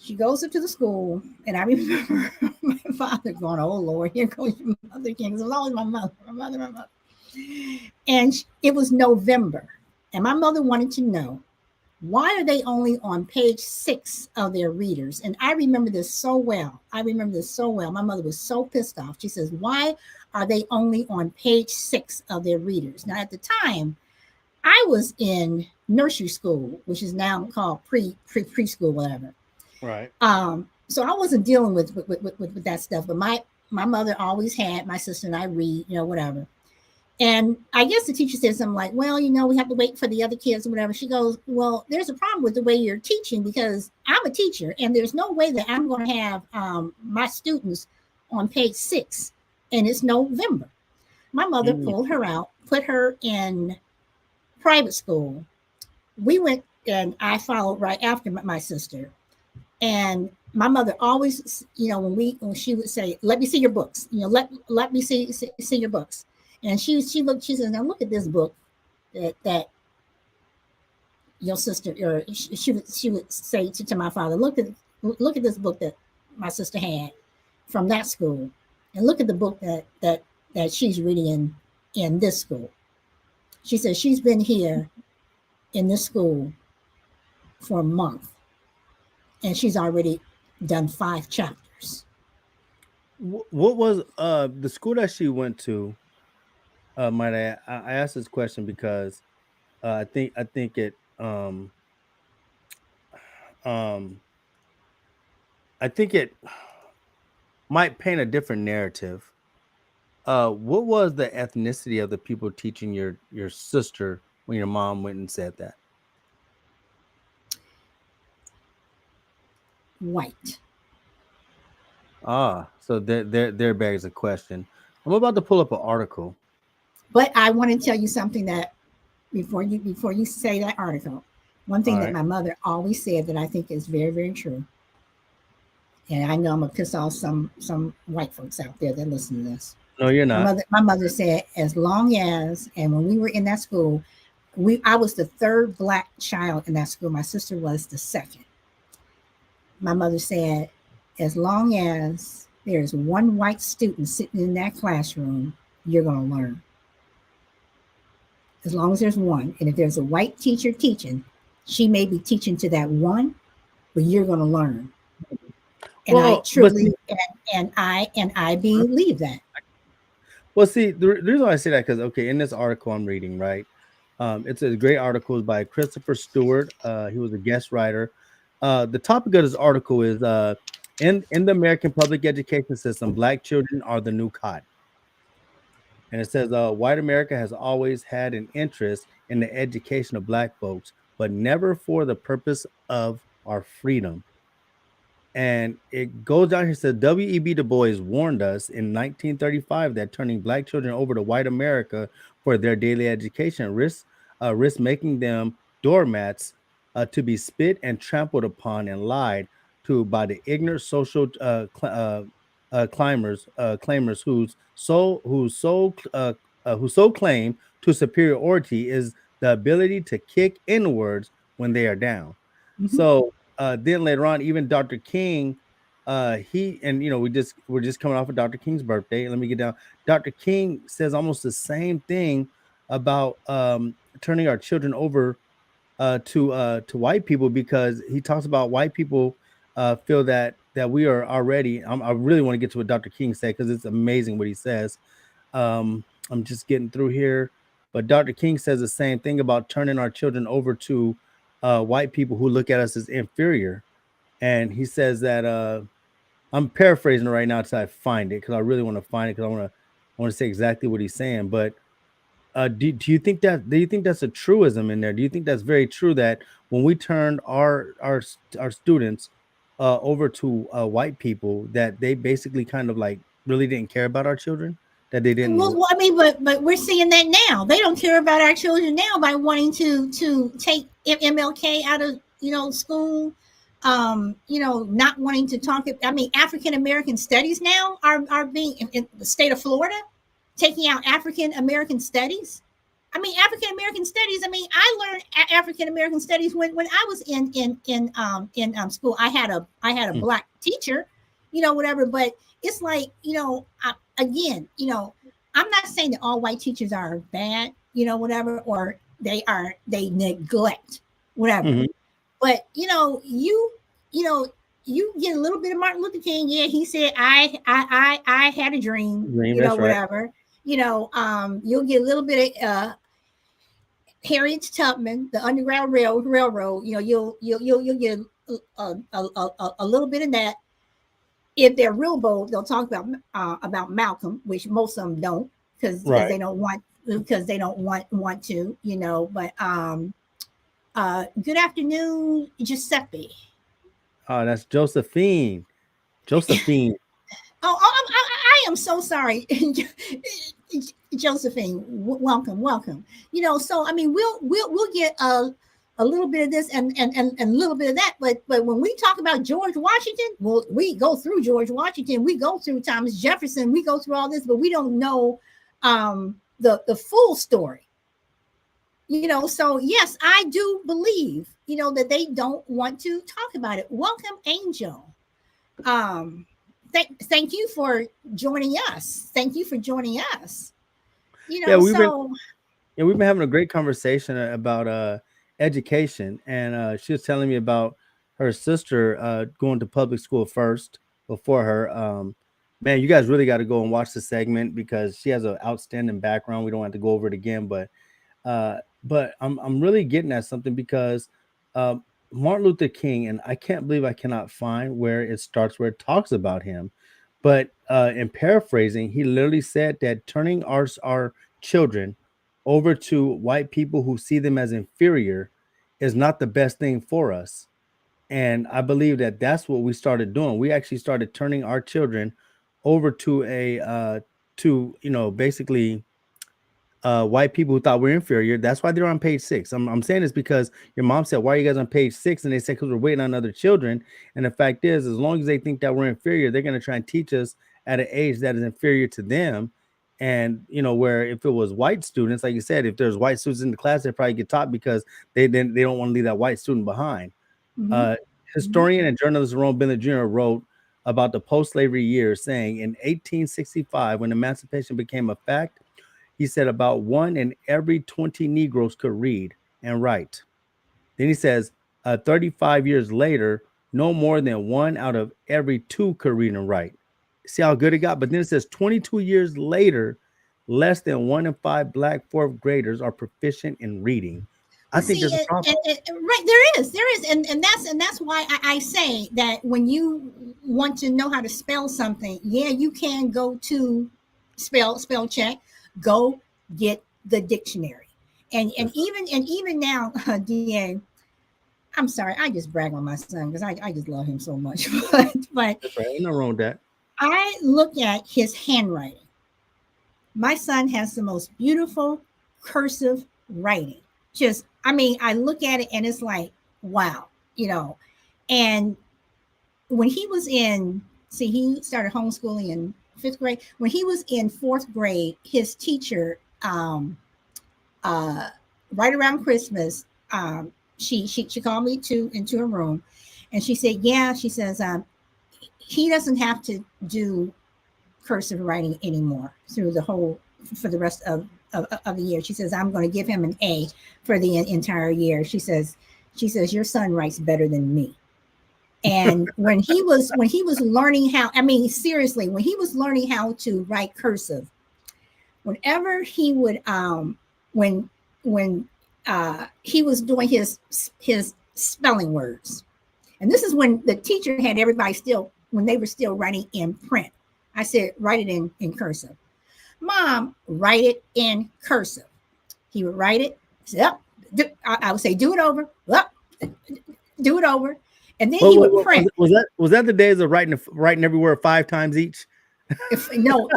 she goes up to the school, and I remember my father going, "Oh Lord, here goes your mother again." 'Cause it was always my mother, my mother, my mother. And it was November, and my mother wanted to know why are they only on page 6 of their readers. And I remember this so well. I remember this so well. My mother was so pissed off. She says, "Why are they only on page 6 of their readers?" Now, at the time, I was in nursery school, which is now called preschool, whatever. right. So I wasn't dealing with that stuff. But my mother always had my sister and I read, whatever. And I guess the teacher said something like, "Well, we have to wait for the other kids or whatever." She goes, "Well, there's a problem with the way you're teaching because I'm a teacher and there's no way that I'm going to have my students on page 6 and it's November." My mother Mm. pulled her out, put her in private school. We went and I followed right after my sister. And my mother always, when she would say, "Let me see your books," let me see your books. And she looked, she says, "Now look at this book that your sister," or she would say to my father, "Look at this book that my sister had from that school, and look at the book that she's reading in this school." She says she's been here in this school for a month, and she's already done 5 chapters. What was the school that she went to? Might I asked this question because I think it um I think it might paint a different narrative. What was the ethnicity of the people teaching your sister when your mom went and said that? White. Ah, so there begs a question. I'm about to pull up an article. But I want to tell you something that before you say that article, one All thing that right. my mother always said that I think is very, very true, and I know I'm gonna piss off some white folks out there that listen to this. No, you're My not. mother said, as long as, and when we were in that school, I was the third black child in that school. My sister was the second. My mother said, as long as there's one white student sitting in that classroom, you're gonna learn. As long as there's one. And if there's a white teacher teaching, she may be teaching to that one, but you're going to learn. And I Well, but see, truly and I believe that. the reason why I say that because okay, in this article I'm reading, right? It's a great article by Christopher Stewart. He was a guest writer. The topic of this article is in the American public education system, black children are the new cotton. And it says, white America has always had an interest in the education of black folks, but never for the purpose of our freedom. And it goes down here, says W.E.B. Du Bois warned us in 1935 that turning black children over to white America for their daily education risk making them doormats to be spit and trampled upon and lied to by the ignorant social claimers whose sole claim to superiority is the ability to kick inwards when they are down. Mhm. So then later on, even Dr. King, he and we're just coming off of Dr. King's birthday. Let me get down. Dr. King says almost the same thing about turning our children over to white people because he talks about white people feel that we are already. I really want to get to what Dr. King said because it's amazing what he says. I'm just getting through here, but Dr. King says the same thing about turning our children over to white people who look at us as inferior, and he says that I'm paraphrasing it right now until I find it because I really want to find it because I want to say exactly what he's saying, but do you think that's a truism in there? Do you think that's very true that when we turned our students over to white people, that they basically kind of like really didn't care about our children, that they didn't. I mean, but we're seeing that now. They don't care about our children now by wanting to take MLK out of school. Not wanting to talk. I mean, African American studies now are being in the state of Florida taking out African American studies. I mean, African American studies. I mean, I learned African American studies when I was in school. I had a Mm, black teacher, whatever. But it's like again, I'm not saying that all white teachers are bad, whatever, or they neglect whatever. mhm. But you know you get a little bit of Martin Luther King. Yeah, he said I had a dream, Dream, that's right. whatever. You'll get a little bit of Harriet Tubman, the Underground Railroad. You'll get a little bit of that. If they're real bold, they'll talk about Malcolm, which most of them don't, because Right. they don't want to, But good afternoon, Giuseppe. That's Josephine. Josephine. I am so sorry, Josephine. Welcome, welcome. So I mean, we'll get a little bit of this and a little bit of that, but when we talk about George Washington, well, we go through George Washington, we go through Thomas Jefferson, we go through all this, but we don't know the full story. So yes, I do believe that they don't want to talk about it. Welcome, Angel. Um, thank you for joining us. Thank you for joining us. Yeah, So we've been having a great conversation about education, and she was telling me about her sister going to public school first before her. Man, you guys really got to go and watch the segment because she has an outstanding background. We don't have to go over it again, but I'm really getting at something because uh, Martin Luther King, and I can't believe I cannot find where it starts, where it talks about him. But in paraphrasing, he literally said that turning our children over to white people who see them as inferior is not the best thing for us. And I believe that that's what we started doing. We actually started turning our children over to a to basically white people who thought we're inferior. That's why they're on page 6. I'm saying this because your mom said, "Why are you guys on page 6?" And they said, "Because we're waiting on other children." And the fact is, as long as they think that we're inferior, they're going to try and teach us at an age that is inferior to them. And where if it was white students, like you said, if there's white students in the class, they probably get taught because they don't want to leave that white student behind. mhm, Uh, mhm. Historian and journalist Jerome Bennett Jr. wrote about the post-slavery years, saying in 1865, when emancipation became a fact, he said about 1 in every 20 Negroes could read and write. Then he says, 35 years later, no more than 1 out of every 2 could read and write. See how good it got? But then it says 22 years later, less than 1 in 5 black fourth graders are proficient in reading. I think See, there's a problem. right, there is, and that's why I say that when you want to know how to spell something, yeah, you can go to spell check, go get the dictionary, and That's right. even now, Da, I'm sorry, I just brag on my son because I just love him so much, but That's right. Ain't nothing wrong with that. I look at his handwriting. My son has the most beautiful cursive writing. Just, I mean, I look at it and it's like, wow, you know. And when he was in, see, he started homeschooling in 5th grade. When he was in 4th grade, his teacher, uh, right around Christmas, she called me to into her room, and she said, "Yeah," she says, "he doesn't have to do cursive writing anymore through the whole for the rest of the year." She says, "I'm going to give him an A for the entire year." She says, "Your son writes better than me." And when he was learning how, I mean, seriously, when he was learning how to write cursive, whenever he would when he was doing his spelling words, and this is when the teacher had everybody still when they were still writing in print. I said, "Write it in cursive." "Mom, write it in cursive." He would write it. I said, "Up." I would say, "Do it over." Up. Do it over. And then he would print. Was that the days of writing everywhere 5 times each? If no,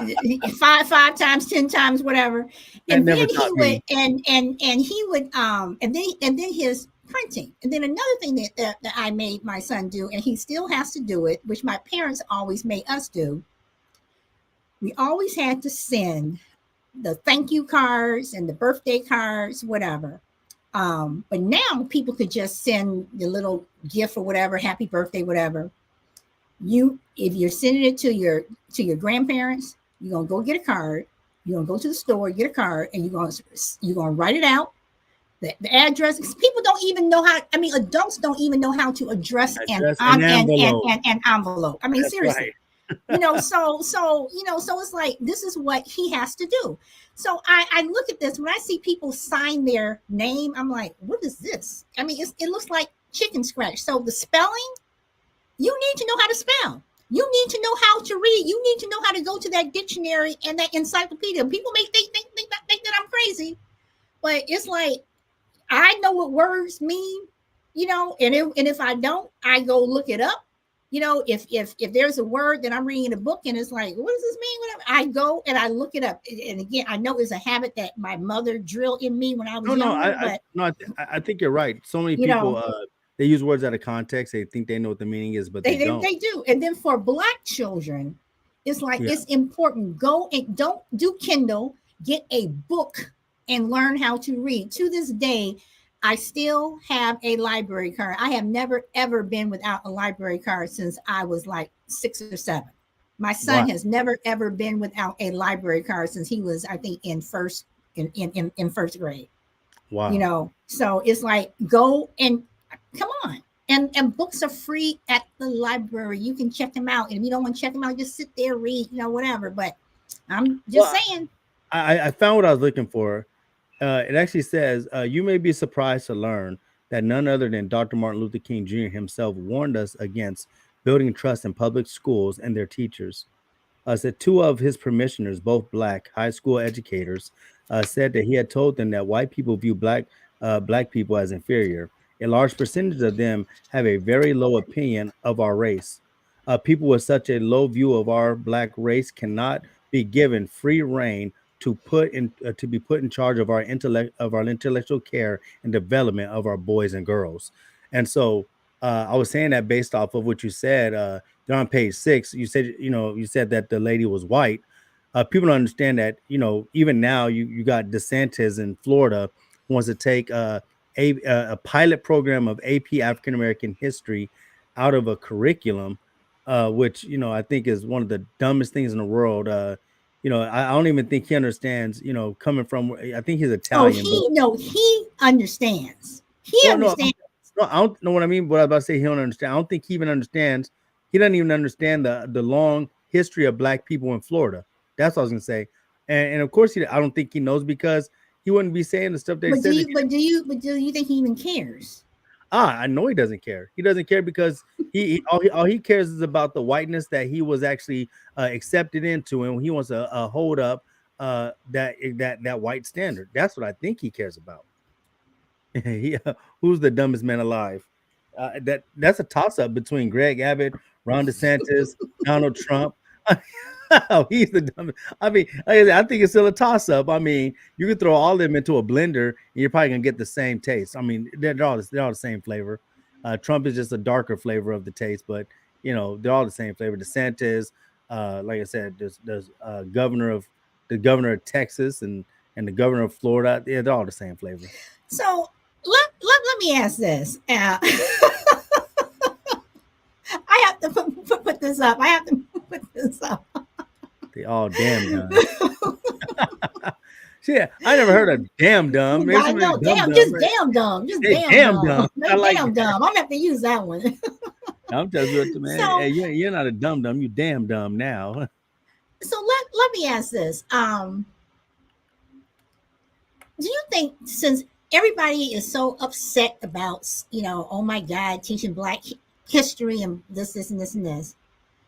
five times, 10 times, whatever. That And never then he taught would, me. and he would, and then his printing. And then another thing that I made my son do, and he still has to do it, which my parents always made us do. We always had to send the thank you cards and the birthday cards, whatever. But now people could just send the little gift or whatever, happy birthday, whatever. You, if you're sending it to your grandparents, you're gonna go get a card. You're gonna go to the store, get a card, and you're gonna write it out. The address. People don't even know how. I mean, adults don't even know how to address Address an envelope. an envelope. I mean, That's seriously. right. So it's like this is what he has to do. So I look at this when I see people sign their name. I'm like, what is this? I mean, it looks like chicken scratch. So the spelling, you need to know how to spell. You need to know how to read. You need to know how to go to that dictionary and that encyclopedia. People may think that I'm crazy, but it's like I know what words mean, and if I don't, I go look it up. If there's a word that I'm reading a book and it's like, what does this mean? Whatever, I go and I look it up. And again, I know it's a habit that my mother drilled in me when I was No, no, younger, but I think you're right. So many you people know, they use words out of context. They think they know what the meaning is, but they don't. they do. And then for black children, it's like Yeah. it's important. Go and don't do Kindle, get a book and learn how to read. To this day, I still have a library card. I have never ever been without a library card since I was like 6 or 7. My son Right. has never ever been without a library card since he was, I think, in first grade. Wow. So it's like go and come on. And books are free at the library. You can check them out. And if you don't want to check them out, just sit there, read, whatever. But I'm just Well, saying. I found what I was looking for. It actually says, you may be surprised to learn that none other than Dr. Martin Luther King Jr. himself warned us against building trust in public schools and their teachers. Said two of his permissioners, both black high school educators, said that he had told them that white people view black people as inferior. A large percentage of them have a very low opinion of our race. People with such a low view of our black race cannot be given free reign to be put in charge of our intellectual care and development of our boys and girls. And so I was saying that based off of what you said. They're on page 6. You said that the lady was white. People don't understand that. Even now, you got DeSantis in Florida who wants to take a pilot program of AP African American history out of a curriculum, which I think is one of the dumbest things in the world. I don't even think he understands. Coming from, I think he's Oh, Italian, but he understands. He no, no, understands. no, I don't know what I mean. What I was about to say, he don't understand. I don't think he even understands. He doesn't even understand the long history of black people in Florida. That's what I was gonna say. And of course, I don't think he knows because he wouldn't be saying the stuff that he But do said. you but do you think he even cares? I know he doesn't care. He doesn't care because all he cares is about the whiteness that he was actually accepted into, and he wants to hold up that white standard. That's what I think he cares about. Yeah, who's the dumbest man alive? That's a toss up between Greg Abbott, Ron DeSantis, Donald Trump. Oh, he's the dumbest. I mean, I think it's still a toss up. I mean, you can throw all of them into a blender, and you're probably gonna get the same taste. I mean, they're all the same flavor. Trump is just a darker flavor of the taste, but they're all the same flavor. DeSantis, like I said, there's the governor of Texas and the governor of Florida. Yeah, they're all the same flavor. So let me ask this. I have to put this up. I have to put this up. They all damn dumb. Yeah, I never heard of damn dumb. Maybe I somebody know, dumb damn, dumb. just Right? damn dumb, just Hey, damn damn dumb, dumb. I like damn that. dumb. I'm gonna have to use that one. I'm just with you, man. So Hey, you're not a dumb dumb. You damn dumb now. let me ask this. Do you think since everybody is so upset about oh my God, teaching Black history and this and this and this,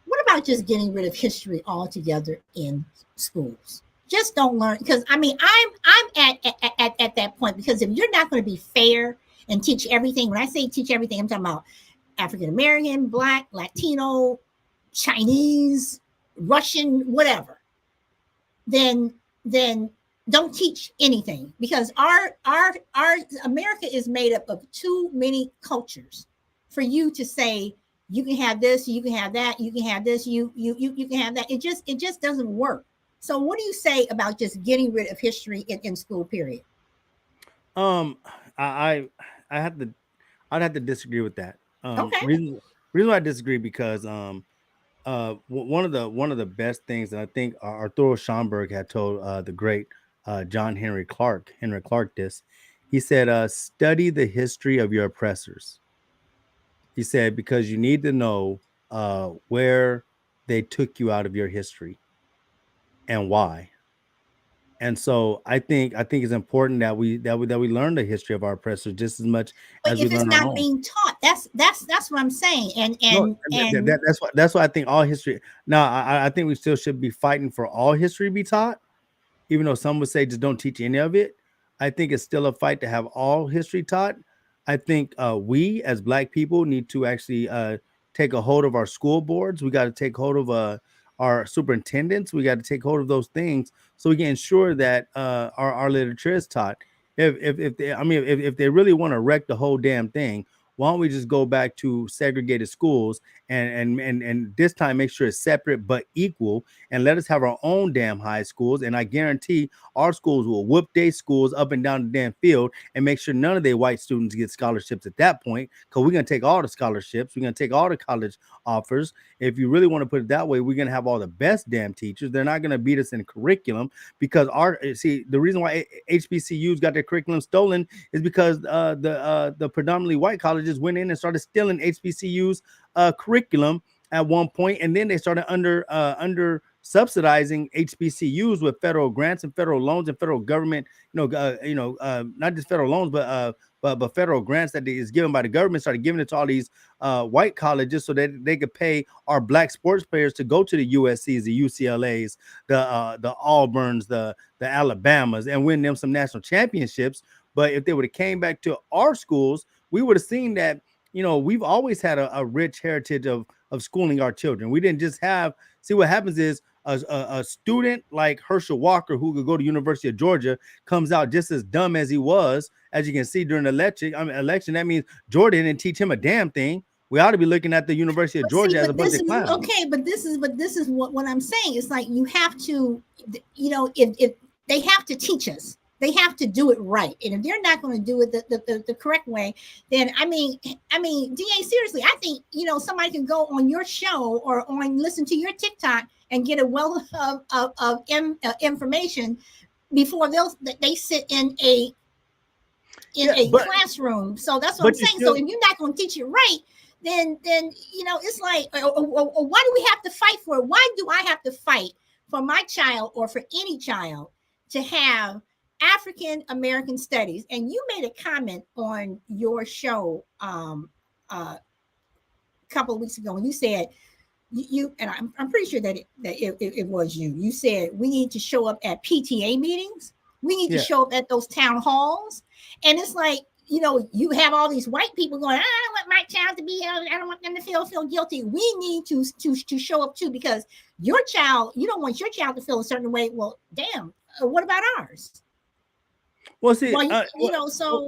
what about just getting rid of history altogether in schools? Just don't learn because I mean I'm at that point because if you're not going to be fair and teach everything, when I say teach everything, I'm talking about African American, Black, Latino, Chinese, Russian, whatever, then then don't teach anything, because our America is made up of too many cultures for you to say you can have this, you can have that, you can have this, you can have that. It just doesn't work. So what do you say about just getting rid of history in school? Period. Um, I I have to I'd have to disagree with that. Okay. Reason why I disagree because one of the best things that I think Arturo Schomburg had told the great John Henry Clark this. He said, "Study the history of your oppressors." He said because you need to know where they took you out of your history and why. And so I think it's important that we learn the history of our oppressors just as much But as we if it's learn our not own. being taught, that's what I'm saying. And No, and and that's why I think all history. Now, I think we still should be fighting for all history to be taught, even though some would say just don't teach any of it. I think it's still a fight to have all history taught. I think we as Black people need to actually take a hold of our school boards. We got to take hold of our superintendents. We got to take hold of those things so we can ensure that our literature is taught. If they, I mean, if they really want to wreck the whole damn thing, why don't we just go back to segregated schools and this time make sure it's separate but equal, and let us have our own damn high schools. And I guarantee our schools will whoop their schools up and down the damn field and make sure none of their white students get scholarships at that point. Because we're gonna take all the scholarships, we're gonna take all the college offers. If you really want to put it that way, we're gonna have all the best damn teachers. They're not gonna beat us in curriculum because our see the reason why HBCUs got their curriculum stolen is because the predominantly white colleges went in and started stealing HBCUs curriculum at one point, and then they started under subsidizing HBCUs with federal grants and federal loans and federal government, not just federal loans, but federal grants that is given by the government. Started giving it to all these white colleges so that they could pay our Black sports players to go to the USC's, the UCLA's, the Auburns, the Alabamas, and win them some national championships. But if they would have came back to our schools, we would have seen that we've always had a rich heritage of schooling our children. We didn't just have. See, what happens is a student like Herschel Walker, who could go to University of Georgia, comes out just as dumb as he was, as you can see during the election. That means Georgia didn't teach him a damn thing. We ought to be looking at the University of but see, Georgia as a but bunch this of is clowns. okay. But this is what I'm saying. It's like you have to, if they have to teach us, they have to do it right. And if they're not going to do it the correct way, then I mean, Da, seriously, I think somebody can go on your show or on listen to your TikTok and get a wealth of information before they sit in Yeah, a classroom. So that's what I'm but you saying. So still if you're not going to teach it right, then it's like, or why do we have to fight for it? Why do I have to fight for my child or for any child to have African American studies? And you made a comment on your show a couple of weeks ago when you said you and I'm pretty sure that it was you. You said we need to show up at PTA meetings. We need to yeah. show up at those town halls. And it's like, you have all these white people going, I don't want my child to be, I don't want them to feel guilty. We need to show up too, because your child, you don't want your child to feel a certain way. Well, damn, what about ours? Well, see, Well, so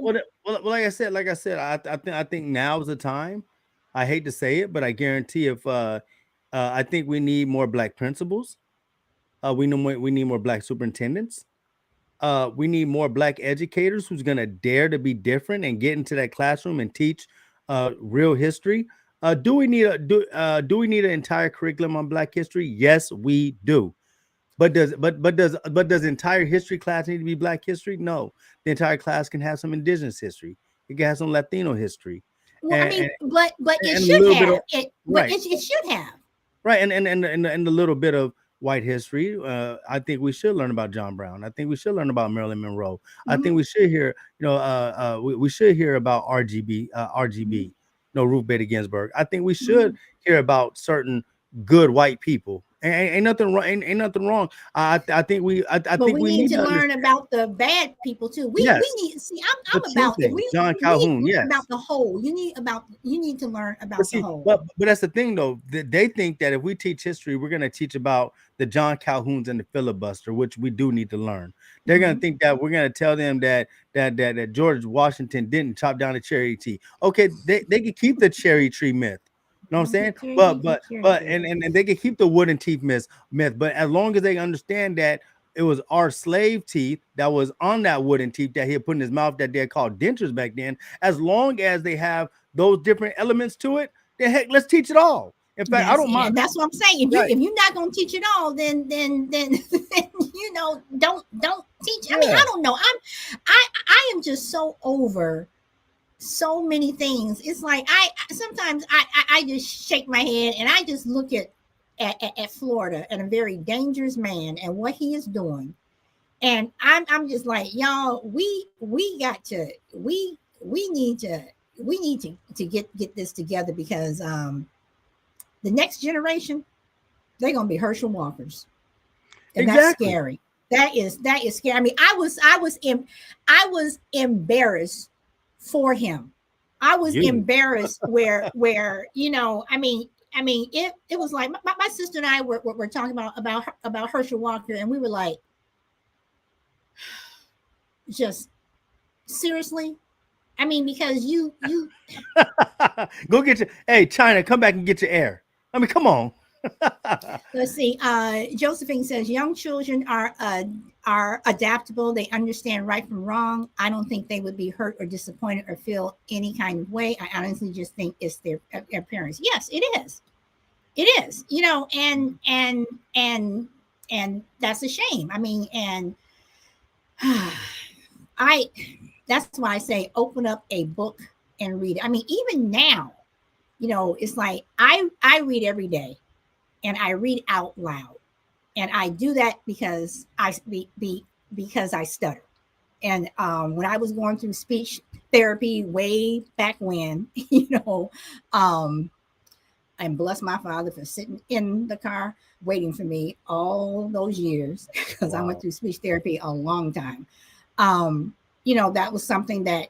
like I said, I think now is the time. I hate to say it, but I guarantee if I think we need more Black principals. We need more Black superintendents. We need more Black educators who's gonna dare to be different and get into that classroom and teach real history. Do we need an entire curriculum on Black history? Yes, we do. But does the entire history class need to be Black history? No. The entire class can have some indigenous history. It can have some Latino history, well, I and mean, but it and a should little bit of have it, but right. it should have. Right, and a little bit of white history. I think we should learn about John Brown. I think we should learn about Marilyn Monroe. I think Mhm, we should hear, we should hear about RGB, mhm. Ruth Bader Ginsburg. I think we should Mhm. hear about certain good white people Ain't nothing wrong. Ain't nothing wrong. I think I But think we we need need to to learn understand. about the bad people too. We Yes, need see. the I'm true about if thing, John we need to Calhoun. learn about Yes. the whole. You need to learn But about the see, whole. but that's the thing though. They think that if we teach history, we're gonna teach about the John Calhouns and the filibuster, which we do need to learn. They're gonna Hmm. think that we're gonna tell them that George Washington didn't chop down a cherry tree. Okay, they can keep the cherry tree myth. You know what I'm saying? But and they can keep the wooden teeth myth. But as long as they understand that it was our slave teeth that was on that wooden teeth that he had put in his mouth that they called dentures back then, as long as they have those different elements to it, then heck, let's teach it all. In fact, I That's don't mind. and that's what I'm saying. Right. If you're not gonna teach it all, then don't teach. I mean, I Yeah. don't know. I am just so over so many things. It's like I sometimes I just shake my head and I just look at Florida and a very dangerous man and what he is doing. And I'm just like, y'all, we got to we need to we need to get this together because the next generation, they're gonna be Herschel Walkers. And that's Exactly. scary. That is scary. I mean, I was embarrassed for him. I was You. embarrassed where it was like my sister and I were talking about Herschel Walker, and we were like, just seriously. I mean, because you Go get your hey China, come back and get your air. I mean, come on. let's see. Josephine says young children are adaptable. They understand right from wrong. I don't think they would be hurt or disappointed or feel any kind of way. I honestly just think it's their parents. Yes, it is. It is. And that's a shame. I mean, and I that's why I say open up a book and read it. I mean, even now, it's like I read every day and I read out loud. And I do that because because I stutter. And when I was going through speech therapy way back when, um, and bless my father for sitting in the car waiting for me all those years because I went Wow. through speech therapy a long time. Um, that was something that,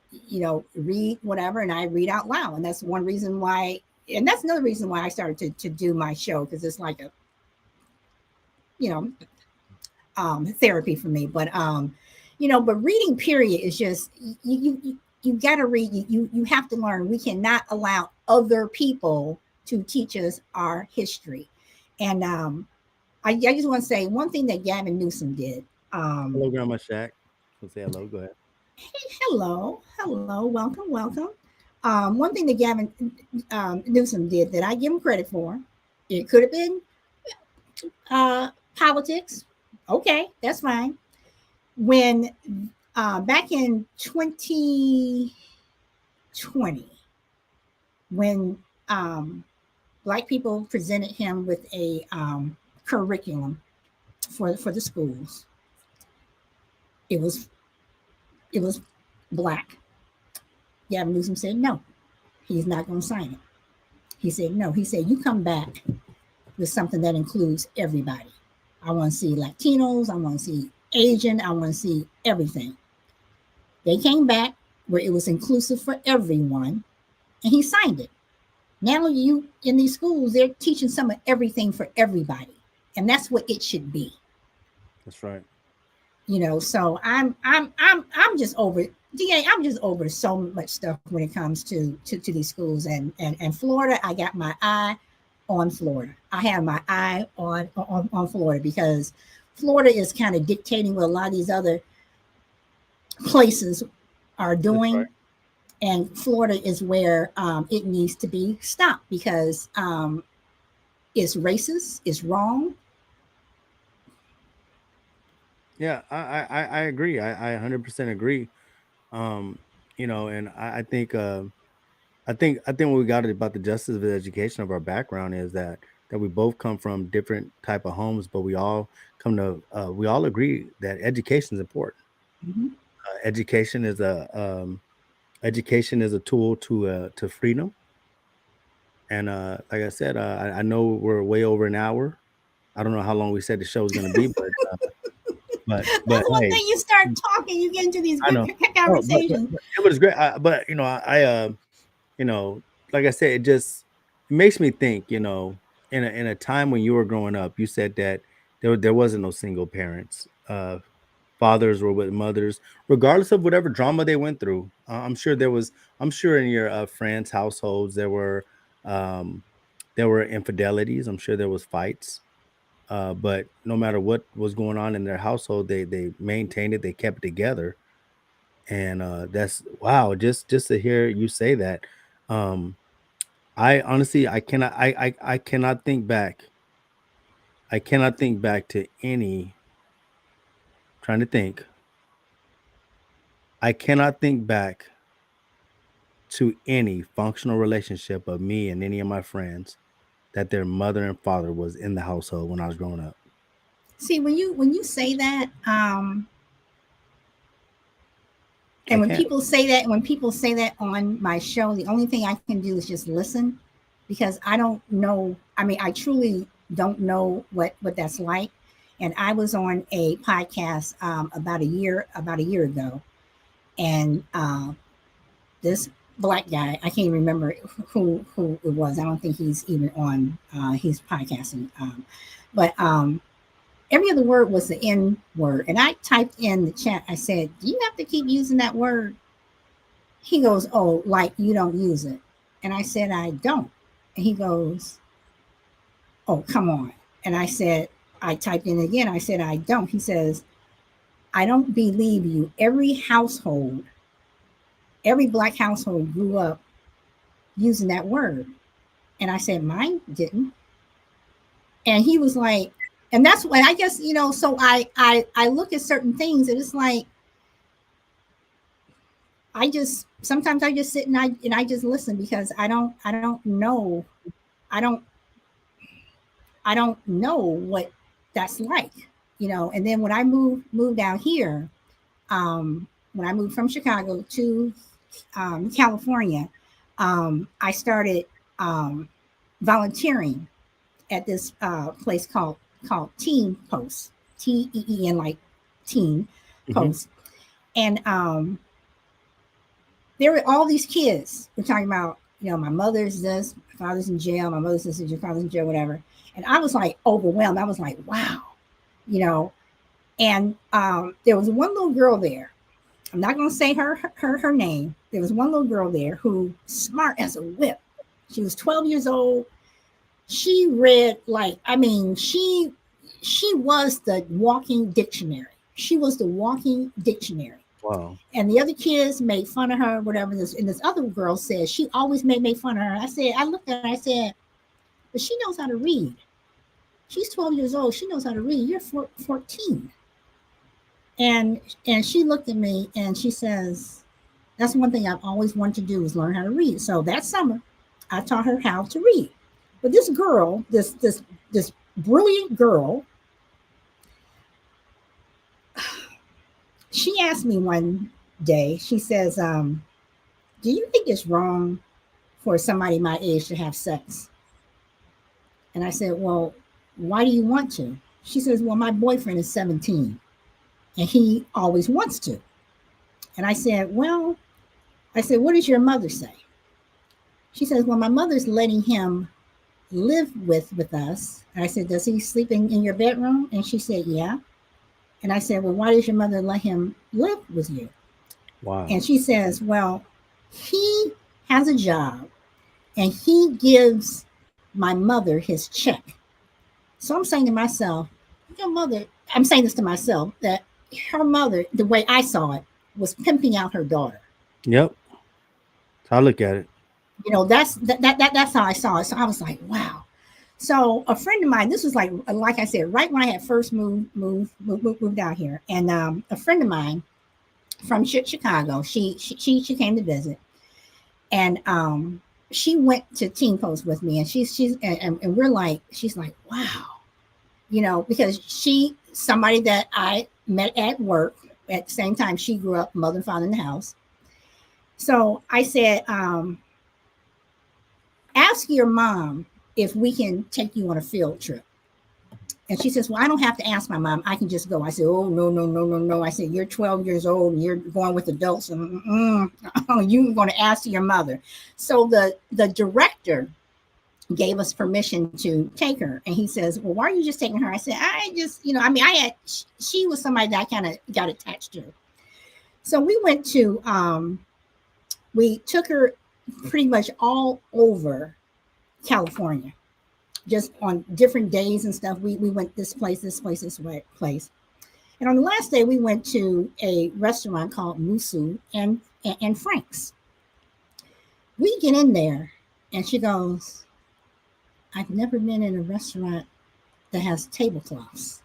read whatever, and I read out loud. And that's one reason why, and that's another reason why I started to do my show because it's like a, you know, therapy for me. But reading period is just you got to read. You have to learn. We cannot allow other people to teach us our history. And I just want to say one thing that Gavin Newsom did. Hello, Grandma Shack. So say hello. Go ahead. Hello, welcome, welcome. One thing that Gavin Newsom did that I give him credit for. It could have been politics. Okay, that's fine. When back in 2020, when black people presented him with a curriculum for the schools, it was it was black. Gavin Newsom said no, he's not going to sign it. He said no. He said you come back with something that includes everybody. I want to see Latinos. I want to see Asian. I want to see everything. They came back where it was inclusive for everyone, and he signed it. Now you in these schools, they're teaching some of everything for everybody, and that's what it should be. That's right. So I'm just over DA. I'm just over so much stuff when it comes to these schools and Florida. I got my eye on Florida. I have my eye on Florida because Florida is kind of dictating what a lot of these other places are That's right. doing. And Florida is where it needs to be stopped because it's racist, it's wrong. Yeah, I agree. I 100% agree. Um, and I think what we got about the justice of education of our background is that we both come from different type of homes, but we all agree that education is important. Mm-hmm. Education is a tool to freedom. And like I said, I know we're way over an hour. I don't know how long we said the show was going to be, but That's one hey, thing. You start talking, you get into these I good know. Oh, conversations. but it was great. But you know, like I said, it makes me think. In a time when you were growing up, you said that there wasn't no single parents. Fathers were with mothers, regardless of whatever drama they went through. I'm sure there was. I'm sure in your friends' households um, there were infidelities. I'm sure there was fights. But no matter what was going on in their household, they maintained it. They kept it together, and that's wow. Just to hear you say that, um, I honestly I cannot think back. I cannot think back to any. Trying to think. I cannot think back to any functional relationship of me and any of my friends that their mother and father was in the household when I was growing up. See, when you say that, I and can't. when people say that on my show, the only thing I can do is just listen, because I don't know. I mean, I truly don't know what that's like. And I was on a podcast about a year ago, and this black guy, I can't remember who it was. I don't think he's even on. He's podcasting, but every other word was the N word, and I typed in the chat. I said, "Do you have to keep using that word?" He goes, "Oh, like you don't use it." And I said, "I don't." And he goes, "Oh, come on." And I said, I typed in again. I said, "I don't." He says, "I don't believe you. Every black household grew up using that word." And I said, "Mine didn't." And he was like, and that's what I guess, so I look at certain things, and it's like, sometimes I just sit and I just listen, because I don't know. I don't I don't know what that's like, And then when I moved down here, when I moved from Chicago to California, I started volunteering at this place called Teen Post, TEEN, like Teen Hmm. Post, and there were all these kids. We're talking about, my mother's this, my father's in jail, my mother's this, your father's in jail, whatever. And I was like overwhelmed. I was like, wow, you know. And there was one little girl there. I'm not going to say her name. There was one little girl there who smart as a whip. She was 12 years old. She read, like, I mean, she was the walking dictionary. She was the walking dictionary. Wow. And the other kids made fun of her, whatever. And this other girl said she always made fun of her. I looked at her, I said, but she knows how to read. She's 12 years old. She knows how to read. You're 14. And and she looked at me and she says, that's one thing I've always wanted to do, is learn how to read. So that summer, I taught her how to read. But this girl, this brilliant girl, she asked me one day, she says, do you think it's wrong for somebody my age to have sex? And I said, well, why do you want to? She says, well, my boyfriend is 17 and he always wants to. And I said, what does your mother say? She says, well, my mother's letting him live with us. And I said, does he sleep in your bedroom? And she said, yeah. And I said, well, why does your mother let him live with you? And Wow. she says, well, he has a job and he gives my mother his check. So I'm saying to myself, your mother, I'm saying this to myself, that her mother, the way I saw it, was pimping out her daughter. Yep. So I look at it. That's how I saw it. So I was like, wow. So a friend of mine, this was like I said, right when I had first moved out here, and a friend of mine from Chicago, she came to visit, and she went to Teen Post with me, and and we're like, she's like, wow, because somebody that I met at work at the same time. She grew up mother and father in the house. So I said, ask your mom if we can take you on a field trip. And she says, well, I don't have to ask my mom. I can just go. I said, oh, no, no, no, no, no. I said, you're 12 years old and you're going with adults. And you're going to ask your mother. So the director gave us permission to take her. And he says, well, why are you just taking her? I said, I just, I mean, she was somebody that I kind of got attached to. So we took her pretty much all over California, just on different days and stuff. We went this place, this place, this place. And on the last day, we went to a restaurant called Musu and Frank's. We get in there, and she goes, I've never been in a restaurant that has tablecloths.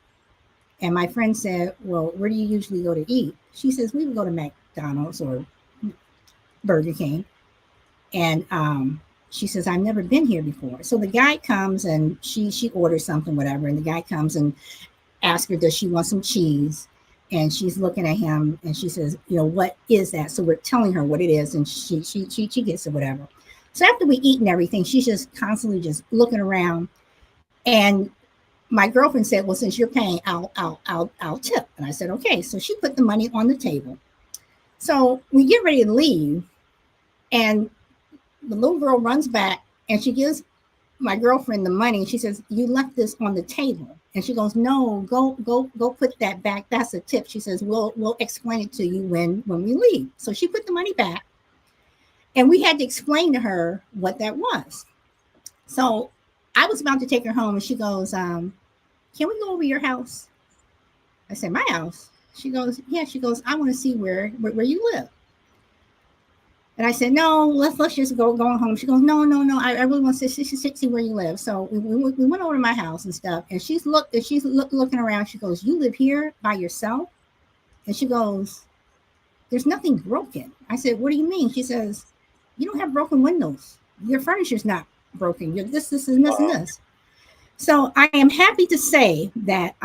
And my friend said, well, where do you usually go to eat? She says, we would go to McDonald's or Burger King. And she says, I've never been here before. So the guy comes and she orders something, whatever. And the guy comes and asks her, does she want some cheese? And she's looking at him and she says, what is that? So we're telling her what it is. And she gets it, whatever. So after we eat and everything, she's just constantly just looking around. And my girlfriend said, well, since you're paying, I'll tip. And I said, okay. So she put the money on the table. So we get ready to leave. And the little girl runs back and she gives my girlfriend the money. She says, you left this on the table. And she goes, no, go put that back. That's a tip. She says, we'll explain it to you when we leave. So she put the money back. And we had to explain to her what that was. So I was about to take her home and she goes, can we go over your house? I said, my house? She goes, yeah. She goes, I want to see where you live. And I said, no, let's just go home. She goes, no. I really want to see where you live. So we went over to my house and stuff. And she's looking around. She goes, you live here by yourself? And she goes, there's nothing broken. I said, what do you mean? She says, you don't have broken windows. Your furniture's not broken. You're this and this and this. So I am happy to say that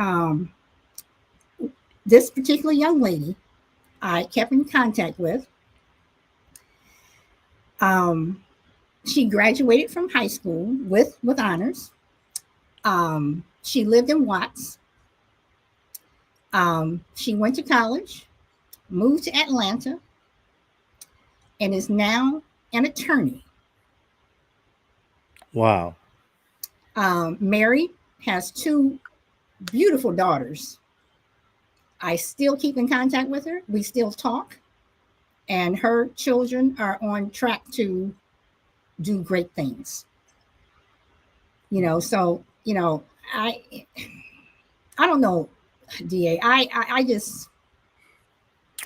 this particular young lady I kept in contact with, she graduated from high school with honors. She lived in Watts. She went to college, moved to Atlanta, and is now an attorney. Wow. Married, has 2 beautiful daughters. I still keep in contact with her. We still talk. And her children are on track to do great things. So, I don't know, DA. I just.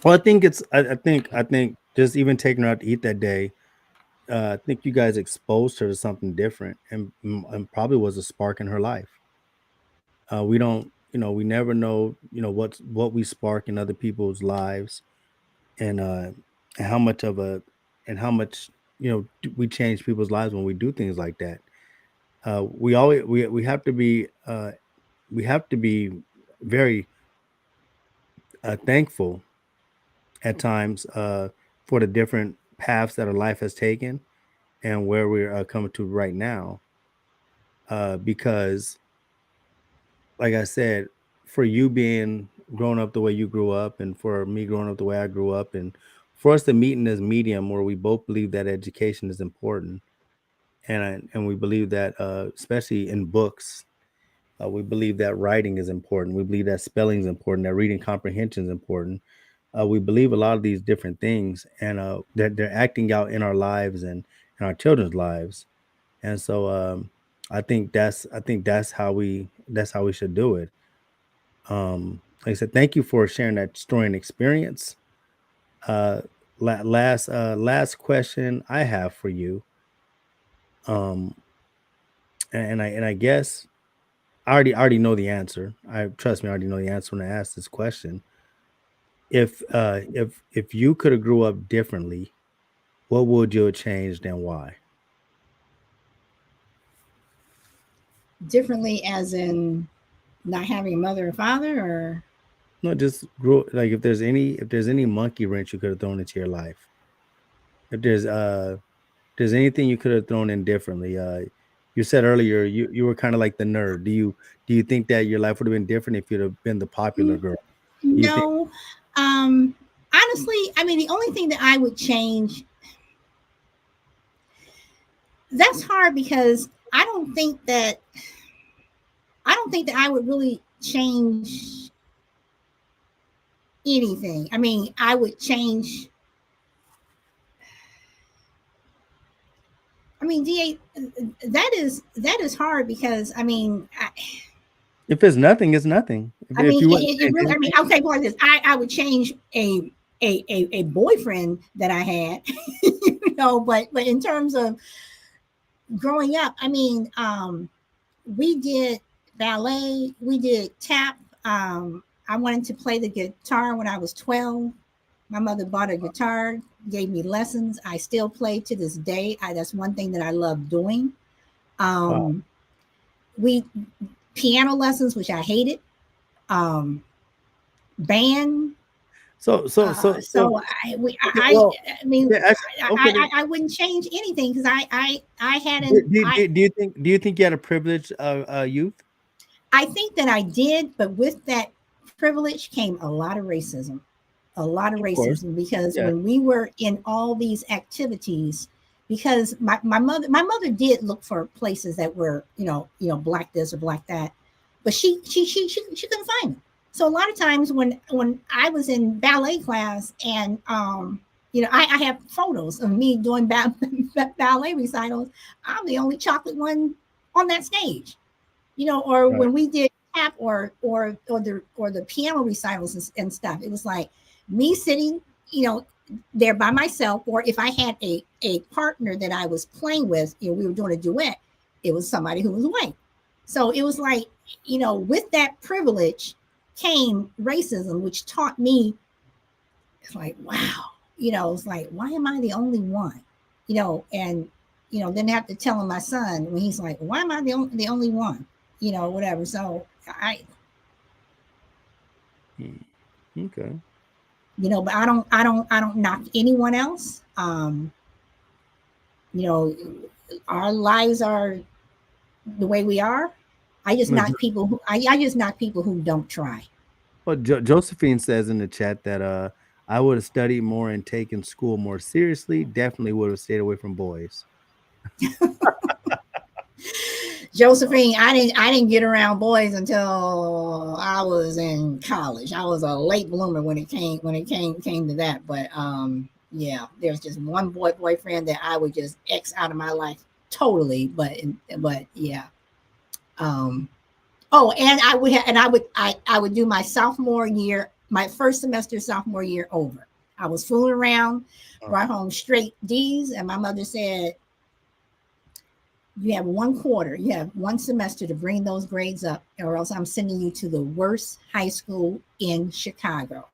Well, I think I think just even taking her out to eat that day, I think you guys exposed her to something different and probably was a spark in her life. We don't, we never know, what we spark in other people's lives and how much of a and how much we change people's lives when we do things like that. We always we have to be very thankful at times for the different paths that our life has taken and where we're coming to right now. Because, like I said, for you being grown up the way you grew up, and for me growing up the way I grew up, and for us to meet in this medium where we both believe that education is important, and we believe that, especially in books, we believe that writing is important. We believe that spelling is important. That reading comprehension is important. We believe a lot of these different things, and that they're acting out in our lives and in our children's lives. And so, I think that's how we should do it. Like I said, thank you for sharing that story and experience. Uh, last question I have for you, um, and I guess I already know the answer. I trust me, I already know the answer when I ask this question. If you could have grew up differently, what would you have changed and why? Differently as in not having a mother or father, or No, just grow like if there's any monkey wrench you could have thrown into your life. If there's anything you could have thrown in differently, You said earlier you were kind of like the nerd. Do you think that your life would have been different if you'd have been the popular N- girl? Do you think? No, honestly, I mean, the only thing that I would change, that's hard because I don't think that I would really change anything. I mean, I would change. I mean, that is hard because I mean, If it's nothing, it's nothing. If you wouldn't it change really. I mean, anything, okay, well, this I would change a boyfriend that I had, but in terms of growing up, I mean, we did ballet, we did tap. I wanted to play the guitar when I was 12. My mother bought a guitar, gave me lessons. I still play to this day. That's one thing that I love doing. wow. Um, we piano lessons, which I hated. Um, band. So okay. I Well, I mean, yeah. Actually, okay. I wouldn't change anything because I Do, hadn't do, do, do you think you had a privileged youth? I think that I did, but with that privilege came a lot of racism. A lot of Of course. racism because Yeah. when we were in all these activities, because my mother did look for places that were, black this or black that, but she couldn't find them. So a lot of times when I was in ballet class and I have photos of me doing ballet recitals. I'm the only chocolate one on that stage, or Right. when we did tap or the piano recitals and stuff, it was like me sitting, you know, there by myself, or if I had a partner that I was playing with, we were doing a duet, it was somebody who was white. So it was like, with that privilege came racism, which taught me, it's like, wow, it's like, why am I the only one? And then I have to tell him my son when he's like, why am I the only one? Whatever. So I, Hmm. Okay. but I don't knock anyone else. You know, our lives are the way we are. Well, I just knock people who don't try. Josephine says in the chat that I would have studied more and taken school more seriously. Definitely would have stayed away from boys. Josephine, I didn't get around boys until I was in college. I was a late bloomer when it came to that. But yeah, there's just one boyfriend that I would just X out of my life totally. But yeah. Um oh, and I would do my sophomore year, my first semester sophomore year over. I was fooling around, Oh, brought home straight D's, and my mother said, you have 1 quarter, you have 1 semester to bring those grades up, or else I'm sending you to the worst high school in Chicago.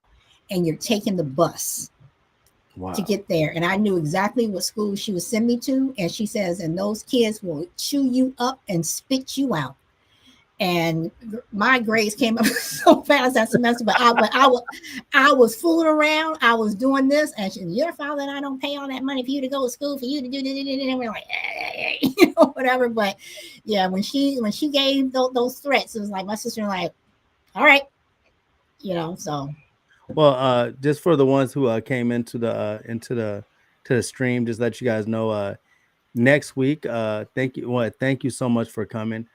And you're taking the bus to wow. get there. And I knew exactly what school she would send me to. And she says, and those kids will chew you up and spit you out. And my grades came up so fast that semester. But I was fooling around. I was doing this, and your father and I don't pay all that money for you to go to school for you to do. And we're like, hey, whatever. But yeah, when she gave those threats, it was like my sister was like, all right, So Well, just for the ones who came into the stream, just let you guys know. Next week, thank you so much for coming.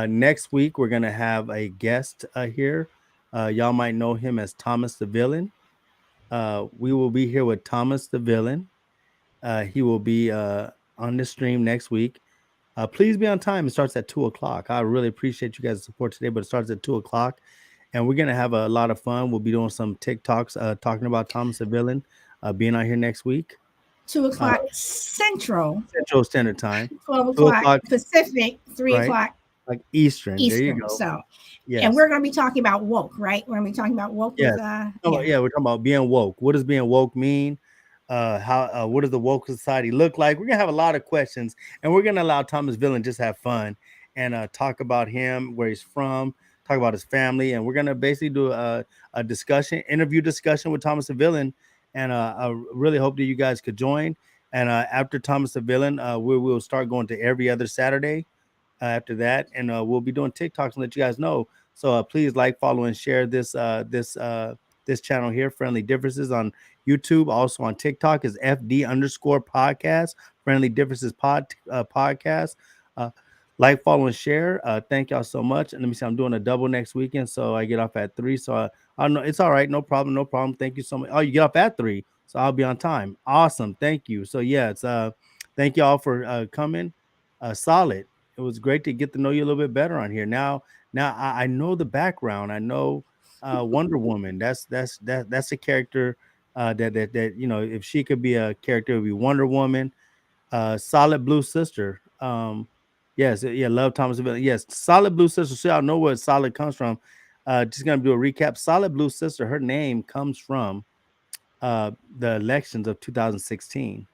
Next week, we're gonna have a guest here. Y'all might know him as Thomas the Villain. We will be here with Thomas the Villain. He will be on the stream next week. Please be on time. It starts at 2 o'clock. I really appreciate you guys' support today, but it starts at 2 o'clock, and we're gonna have a lot of fun. We'll be doing some TikToks talking about Thomas the Villain being out here next week. two Uh, o'clock Central, Central Standard Time, 12 o'clock 2 o'clock, Pacific, three right? o'clock Like Eastern. There you Eastern. go. So, and Yes. we're going to be talking about woke, right? We're going to be talking about woke Yes. with Oh, yeah. yeah, we're talking about being woke. What does being woke mean? How what does the woke society look like? We're gonna have a lot of questions, and we're gonna allow Thomas Villain just have fun and talk about him, where he's from, talk about his family, and we're gonna basically do a discussion, interview discussion with Thomas the Villain. And I really hope that you guys could join. And after Thomas the Villain, we will start going to every other Saturday. after that, and we'll be doing TikToks and let you guys know. So please like, follow, and share this channel here, Friendly Differences, on YouTube. Also on TikTok is FD_podcast, Friendly Differences podcast. Uh, like, follow, and share. Thank y'all so much. And let me see, I'm doing a double next weekend, so I get off at 3. So I know it's all right, no problem, no problem. Thank you so much. Oh, you get off at 3, so I'll be on time. Awesome, thank you. So yeah, it's thank y'all for coming. Solid. It was great to get to know you a little bit better on here. Now I know the background. I know Wonder Woman. That's a character that you know, if she could be a character, it would be Wonder Woman. Solid Blue Sister. Yes, yeah, love Thomas Avila. Yes, Solid Blue Sister. So y'all know where Solid comes from. Just gonna do a recap. Solid Blue Sister. Her name comes from the elections of 2016.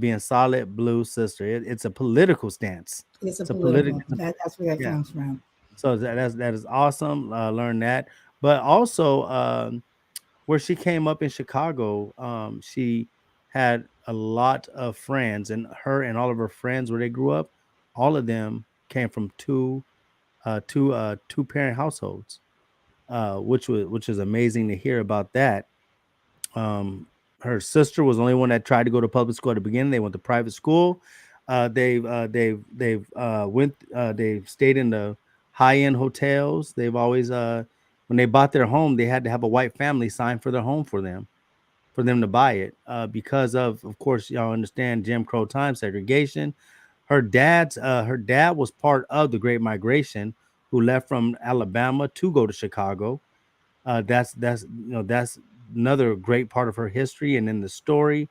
Being Solid Blue Sister. It's a political stance. It's a It's a political. political. That's where that Yeah. comes from. So that is awesome. Learn that, but also where she came up in Chicago, she had a lot of friends, and her and all of her friends where they grew up, all of them came from two parent households, which is amazing to hear about that. Her sister was the only one that tried to go to public school at the beginning. They went to private school. They've stayed in the high end hotels. They've always when they bought their home, they had to have a white family sign for their home for them to buy it, because of course, y'all understand Jim Crow time, segregation. Her dad was part of the Great Migration, who left from Alabama to go to Chicago. That's another great part of her history and in the story.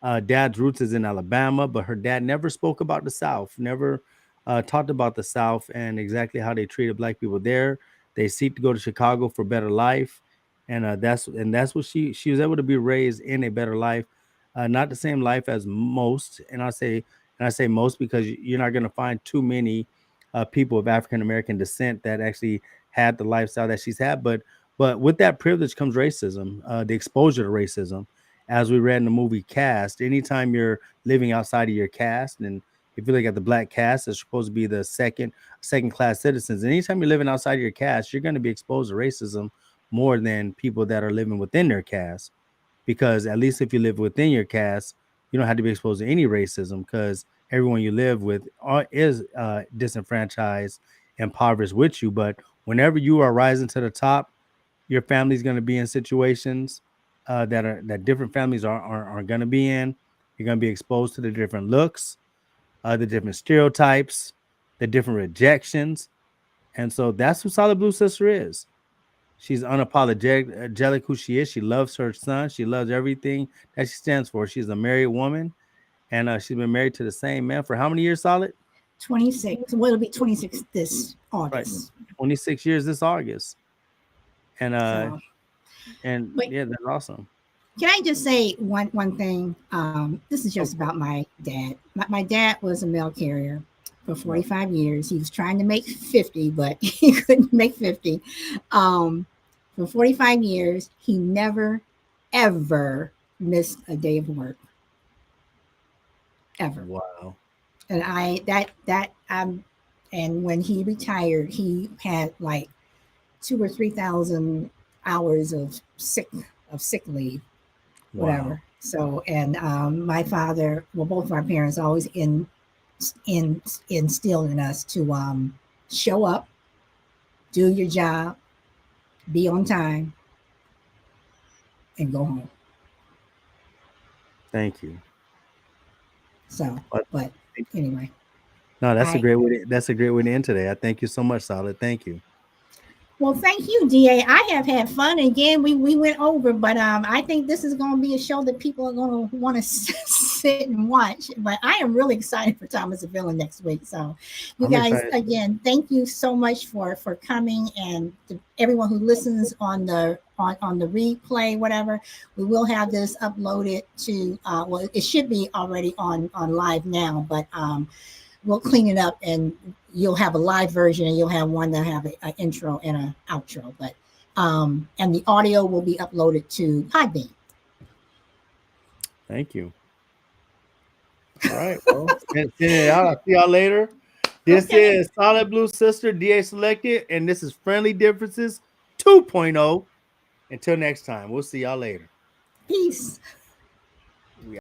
Dad's roots is in Alabama, but her dad never spoke about the South, never talked about the South and exactly how they treated black people there. They seek to go to Chicago for better life, and that's what she was able to be raised in a better life, not the same life as most. And I say most because you're not going to find too many people of African American descent that actually had the lifestyle that she's had, but with that privilege comes racism, the exposure to racism, as we read in the movie Cast. Anytime you're living outside of your caste, and if you look at the black caste, it's supposed to be the second class citizens. And anytime you're living outside of your caste, you're going to be exposed to racism more than people that are living within their caste. Because at least if you live within your caste, you don't have to be exposed to any racism, because everyone you live with is disenfranchised, impoverished with you. But whenever you are rising to the top, your family's going to be in situations that different families are going to be in. You're going to be exposed to the different looks, the different stereotypes, the different rejections. And so that's who Solid Blue Sister is. She's unapologetic who she is. She loves her son. She loves everything that she stands for. She's a married woman, and she's been married to the same man for how many years, Solid? 26. Well, it'll be 26 this Right, August. 26 years this August. And So, but yeah, that's awesome. can I just say one thing? This is just Of about course. my dad. My dad was a mail carrier for Right. 45 years. He was trying to make 50, but he couldn't make 50. For 45 years, he never, ever missed a day of work, ever. Wow. And and when he retired, he had like 2 or 3 thousand hours of sick leave, Wow. whatever. So, and my father, well, both of our parents always in instilled in us to show up, do your job, be on time, and go home. Thank you. So, But but anyway, no, I that's a great way to end today. I thank you so much, Solid. Thank you. well, thank you, DA. I have had fun. Again, we went over, but I think this is going to be a show that people are going to want to sit and watch. But I am really excited for Thomas and Villain next week. So, you I'm guys, excited. again, thank you so much for coming, and to everyone who listens on the replay, whatever. We will have this uploaded to well, it should be already on live now, but we'll clean it up, and you'll have a live version, and you'll have one that have an intro and an outro. But and the audio will be uploaded to Podbean. Thank you. All right. Well, send it out. I'll see y'all later. This Okay. is Solid Blue Sister, DA Selected, and this is Friendly Differences 2.0. Until next time, we'll see y'all later. Peace.